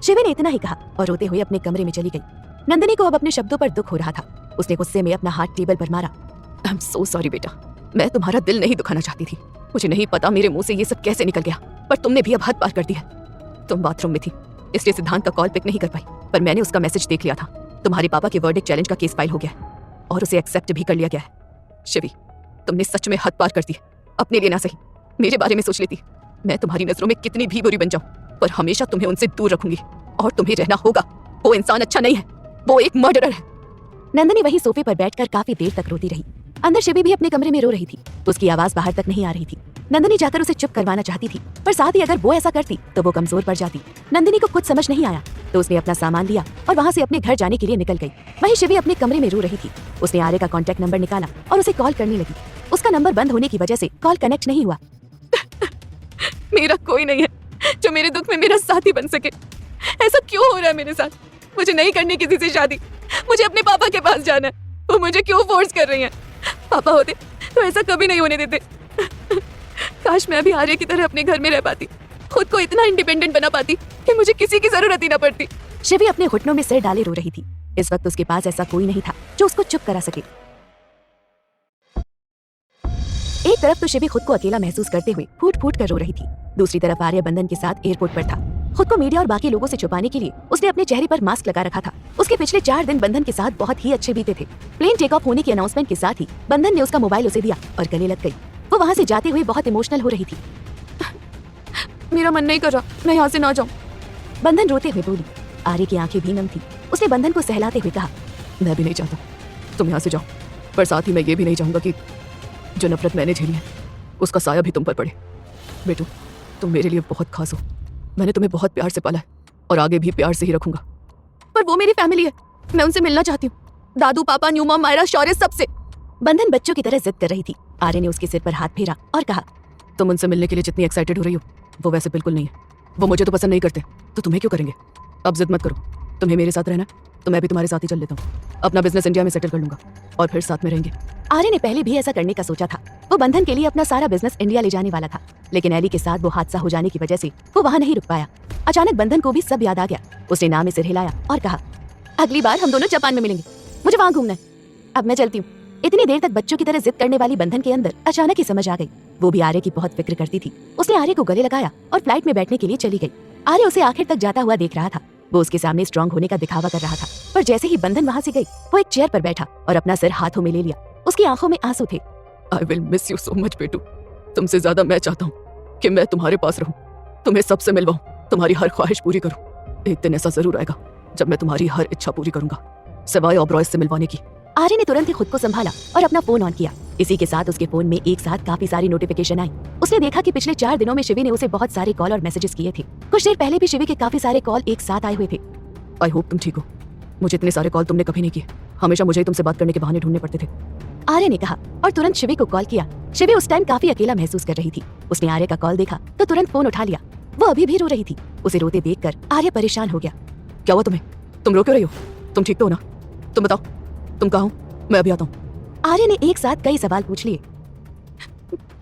शिवी ने इतना ही कहा और रोते हुए अपने कमरे में चली गई। नंदिनी को अब अपने शब्दों पर दुख हो रहा था। उसने गुस्से में अपना हाथ टेबल पर मारा। आई एम सो सॉरी बेटा, मैं तुम्हारा दिल नहीं दुखाना चाहती थी। मुझे नहीं पता मेरे मुंह से ये सब कैसे निकल गया, पर तुमने भी अब हद पार कर दी है। तुम बाथरूम में थी इसलिए सिद्धांत का कॉल पिक नहीं कर पाई, पर मैंने उसका मैसेज देख लिया था। तुम्हारे पापा के वर्डिक्ट चैलेंज का केस फाइल हो गया है और उसे एक्सेप्ट भी कर लिया गया है। शिवी, तुमने सच में हद पार कर दी। अपने लिए ना सही मेरे बारे में सोच लेती। मैं तुम्हारी नजरों में कितनी भी बुरी बन जाऊं, पर हमेशा तुम्हें उनसे दूर रखूंगी और तुम्हें रहना होगा। वो इंसान अच्छा नहीं है, वो एक मर्डरर है। नंदिनी वहीं सोफे पर बैठकर काफी देर तक रोती रही। अंदर शिवी भी अपने कमरे में रो रही थी। उसकी आवाज बाहर तक नहीं आ रही थी। नंदिनी जाकर उसे चुप करवाना चाहती थी, पर साथ ही अगर वो ऐसा करती तो वो कमजोर पड़ जाती। नंदिनी को कुछ समझ नहीं आया तो उसने अपना सामान लिया और वहां से अपने घर जाने के लिए निकल गई। वहीं शिवी अपने कमरे में रो रही थी। उसने आर्य का कॉन्टैक्ट नंबर निकाला और उसे कॉल करने लगी। उसका नंबर बंद होने की वजह से कॉल कनेक्ट नहीं हुआ। मेरा कोई नहीं है जो मेरे दुख में मेरा साथी बन सके। ऐसा क्यों हो रहा है मेरे साथ? मुझे नहीं करनी किसी से शादी, मुझे अपने पापा के पास जाना है। वो मुझे क्यों फोर्स कर रही हैं? पापा होते तो ऐसा कभी नहीं होने देते। काश मैं अभी आर्य की तरह अपने घर में रह पाती, खुद को इतना इंडिपेंडेंट बना पाती कि मुझे किसी की जरूरत ही ना पड़ती। शिवी अपने घुटनों में सिर डाले रो रही थी। इस वक्त उसके पास ऐसा कोई नहीं था जो उसको चुप करा सके। एक तरफ तो शिवी खुद को अकेला महसूस करते हुए फूट फूट कर रो रही थी, दूसरी तरफ आर्य बंधन के साथ एयरपोर्ट पर था। खुद को मीडिया और बाकी लोगों से छुपाने के लिए उसने अपने चेहरे पर मास्क लगा रखा था। उसके पिछले 4 दिन बंधन के साथ बहुत ही अच्छे बीते थे। प्लेन टेक ऑफ होने की अनाउंसमेंट के साथ ही बंधन ने उसका मोबाइल उसे दिया और गले लग गई। वो वहाँ से जाते हुए बहुत इमोशनल हो रही थी। मेरा मन नहीं कर रहा, मैं यहाँ से ना जाऊँ। बंधन रोते हुए बोली। आर्य की आंखें भी नम थी। उसने बंधन को सहलाते हुए कहा, मैं भी नहीं चाहता तुम यहाँ से जाओ, पर साथ ही मैं ये भी नहीं चाहूंगा कि जो नफरत मैंने झेली है उसका साया भी तुम पर पड़े। बेटू, तुम मेरे लिए बहुत खास हो। मैंने तुम्हें बहुत प्यार से पाला है और आगे भी प्यार से ही रखूंगा। पर वो मेरी फैमिली है, मैं उनसे मिलना चाहती हूँ। दादू, पापा, न्यू मॉम, मायरा, शौर्य, सबसे। बंधन बच्चों की तरह जिद कर रही थी। आर्य ने उसके सिर पर हाथ फेरा और कहा, तुम उनसे मिलने के लिए जितनी एक्साइटेड हो रही हो वो वैसे बिल्कुल नहीं है। वो मुझे तो पसंद नहीं करते तो तुम्हें क्यों करेंगे? अब जिद मत करो, तुम्हें मेरे साथ रहना तो मैं भी तुम्हारे साथ ही चल लेता हूँ। अपना बिजनेस इंडिया में सेटल कर लूंगा और फिर साथ में रहेंगे। आर्य ने पहले भी ऐसा करने का सोचा था। वो बंधन के लिए अपना सारा बिजनेस इंडिया ले जाने वाला था, लेकिन एली के साथ वो हादसा हो जाने की वजह से वो वहाँ नहीं रुक पाया। अचानक बंधन को भी सब याद आ गया। उसने नाम में सिर हिलाया और कहा, अगली बार हम दोनों जापान में मिलेंगे, मुझे वहाँ घूमना है। अब मैं चलती हूँ। इतनी देर तक बच्चों की तरह जिद करने वाली बंधन के अंदर अचानक ही समझ आ गई। वो भी आर्य की बहुत फिक्र करती थी। उसने आर्य को गले लगाया और फ्लाइट में बैठने के लिए चली गई। आर्य उसे आखिर तक जाता हुआ देख रहा था। वो उसके सामने स्ट्रांग होने का दिखावा कर रहा था, पर जैसे ही बंधन वहाँ से गई वो एक चेयर पर बैठा और अपना सिर हाथों में ले लिया। उसकी आंखों में आंसू थे। I will miss you so much बेटू। तुमसे ज्यादा मैं चाहता हूँ कि मैं तुम्हारे पास रहूँ, तुम्हें सबसे मिलवाऊँ, तुम्हारी हर ख्वाहिश पूरी करूँ। एक दिन ऐसा जरूर आएगा जब मैं तुम्हारी हर इच्छा पूरी करूंगा, सिवाय ऑब्रॉय से मिलवाने की। आर्य ने तुरंत ही खुद को संभाला और अपना फोन ऑन किया। इसी के साथ उसके फोन में एक साथ काफी सारी नोटिफिकेशन आई। उसने देखा कि पिछले 4 दिनों में शिवी ने उसे बहुत सारे कॉल और मैसेजेस किए थे। कुछ देर पहले भी शिवी के काफी सारे कॉल एक साथ आए हुए थे। आई होप तुम ठीक हो। मुझे इतने सारे कॉल तुमने कभी नहीं किए, हमेशा मुझे ही तुमसे बात करने के बहाने ढूंढने पड़ते थे। आर्य ने कहा और तुरंत शिवी को कॉल किया। शिवी उस टाइम काफी अकेला महसूस कर रही थी। उसने आर्य का कॉल देखा तो तुरंत फोन उठा लिया। वो अभी भी रो रही थी। उसे रोते देखकर आर्य परेशान हो गया। क्या हुआ तुम्हें? तुम रो क्यों रही हो? तुम ठीक तो हो ना? तुम बताओ, तुम कहाँ हो? मैं अभी आता हूँ। आर्य ने एक साथ कई सवाल पूछ लिए।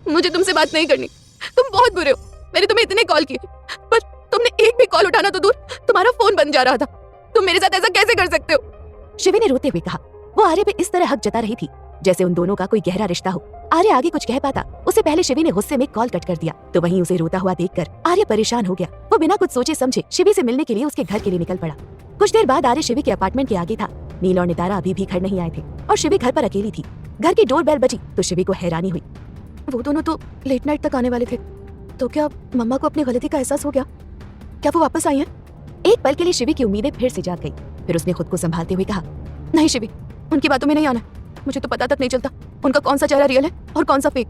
मुझे तुमसे बात नहीं करनी, तुम बहुत बुरे हो। मैंने तुम्हें इतने कॉल किए पर तुमने एक भी कॉल उठाना तो दूर, तुम्हारा फोन बंद जा रहा था। तुम मेरे साथ ऐसा कैसे कर सकते हो? शिवी ने रोते हुए कहा। वो आर्य पे इस तरह हक जता रही थी जैसे उन दोनों का कोई गहरा रिश्ता हो। आर्य आगे कुछ कह पाता उससे पहले शिवी ने गुस्से में कॉल कट कर दिया। तो वहीं उसे रोता हुआ देखकर आर्य परेशान हो गया। वो बिना कुछ सोचे समझे शिवी से मिलने के लिए उसके घर के लिए निकल पड़ा। कुछ देर बाद आर्य शिवी के अपार्टमेंट के आगे था। नील और नितारा अभी भी घर नहीं आए थे और शिवी घर पर अकेली थी। घर की डोर बेल बजी तो शिवी को हैरानी हुई। वो दोनों तो लेट नाइट तक आने वाले थे, तो क्या मम्मा को अपनी गलती का एहसास हो गया? क्या वो वापस आई हैं? एक पल के लिए शिवी की उम्मीदें फिर से जाग गई। फिर उसने खुद को संभालते हुए कहा, नहीं शिवी, उनकी बातों में नहीं आना। मुझे तो पता तक नहीं चलता उनका कौन सा चेहरा रियल है और कौन सा फेक।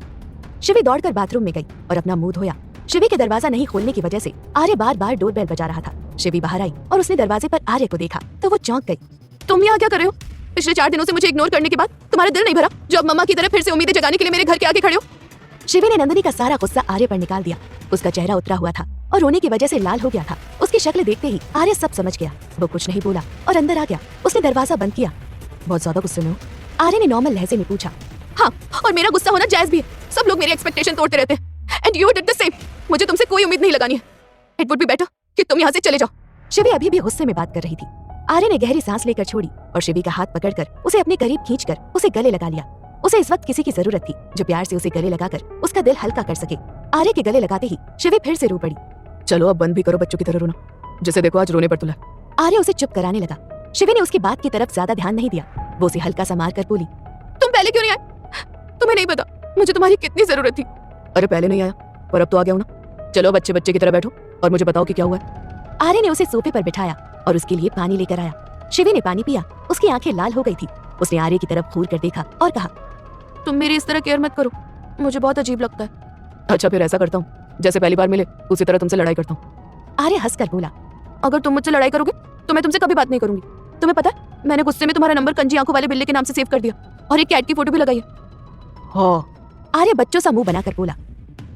शिवी दौड़कर बाथरूम में गई और अपना मुंह धोया। शिवी के दरवाजा नहीं खोलने की वजह से आर्य बार बार डोर बेल बजा रहा था। शिवी बाहर आई और उसने दरवाजे पर आर्य को देखा तो वो चौंक गई। तुम यहाँ क्या कर रहे हो? पिछले 4 दिनों से मुझे इग्नोर करने के बाद तुम्हारा दिल नहीं भरा जो अब मम्मा की तरह फिर से उम्मीदें जगाने के लिए मेरे घर के आगे खड़े हो? शिवी ने नंदिनी का सारा गुस्सा आर्य पर निकाल दिया। उसका चेहरा उतरा हुआ था और रोने की वजह से लाल हो गया था। उसकी शक्ल देखते ही आर्य सब समझ गया। वो कुछ नहीं बोला और अंदर आ गया। उसने दरवाजा बंद किया। बहुत ज्यादा गुस्से में हो? आर्य ने नॉर्मल लहजे में पूछा। हाँ, और मेरा गुस्सा होना जायज भी है। सब लोग मेरी एक्सपेक्टेशन तोड़ते रहते हैं and you did the same. मुझे तुमसे कोई उम्मीद नहीं लगानी है। इट वुड बी बेटर कि तुम यहाँ से चले जाओ। शिवी अभी भी गुस्से में बात कर रही थी। आर्य ने गहरी सांस लेकर छोड़ी और शिवी का हाथ पकड़कर उसे अपने करीब खींचकर उसे गले लगा लिया। उसे इस वक्त किसी की जरूरत थी जो प्यार से उसे गले लगाकर उसका दिल हल्का कर सके। आर्य के गले लगाते ही शिवी फिर से रो पड़ी। चलो अब बंद भी करो बच्चों की तरह रोना, जिसे देखो आज रोने पर तुला। आर्य उसे चुप कराने लगा। शिवी ने उसकी बात की तरफ ज्यादा ध्यान नहीं दिया। वो उसे हल्का सा मार कर बोली, तुम पहले क्यों नहीं आए? तुम्हें नहीं पता मुझे तुम्हारी कितनी जरूरत थी। अरे पहले नहीं आया पर अब तो आ गया हूं ना। चलो बच्चे बच्चे की तरह बैठो और मुझे बताओ कि क्या हुआ है। आर्य ने उसे सोफे पर बिठाया और उसके लिए पानी लेकर आया। शिवी ने पानी पिया। उसकी आंखें लाल हो गई थी। उसने आर्य की तरफ घूर कर देखा और कहा, तुम मेरी इस तरह केयर मत करो, मुझे बहुत अजीब लगता है। अच्छा फिर ऐसा करता हूँ, जैसे पहली बार मिले उसी तरह तुमसे लड़ाई करता हूँ। आर्य हंसकर बोला, अगर तुम मुझसे लड़ाई करोगे तो मैं तुमसे कभी बात नहीं करूंगी। तुम्हें पता है मैंने गुस्से में तुम्हारा नंबर कंजी आंखों वाले बिल्ली के नाम से सेव कर दिया और एक कैट की फोटो भी लगाई है। हाँ आर्य बच्चों सा मुंह बनाकर बोला।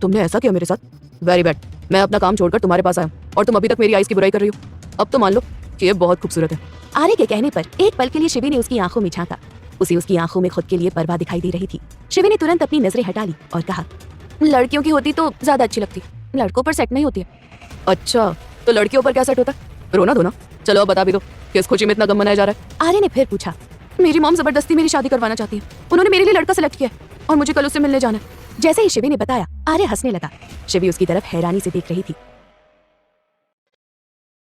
तुमने ऐसा किया मेरे साथ? Very bad. मैं अपना काम छोड़कर तुम्हारे पास आया हूँ और तुम अभी तक मेरी आइस की बुराई कर रही हो। अब तो मान लो कि ये बहुत खूबसूरत है। आर्य के कहने पर एक पल के लिए शिवी ने उसकी आंखों में झांका। उसे उसकी आंखों में खुद के लिए परवाह दिखाई दे रही थी। शिवी ने तुरंत अपनी नजरें हटा ली और कहा, लड़कियों की होती तो ज्यादा अच्छी लगती, लड़कों पर सेट नहीं होती है। अच्छा, तो लड़कियों पर क्या सेट होता है? रोना धोना? चलो अब बता भी दो, किस खुशी में इतना गम मनाया जा रहा है? आर्य ने फिर पूछा। मेरी मॉम जबरदस्ती मेरी शादी करवाना चाहती है। उन्होंने मेरे लिए लड़का सेलेक्ट किया है और मुझे कल उससे मिलने जाना है। जैसे ही शिवी ने बताया, आर्य हंसने लगा। शिवी उसकी तरफ हैरानी से देख रही थी।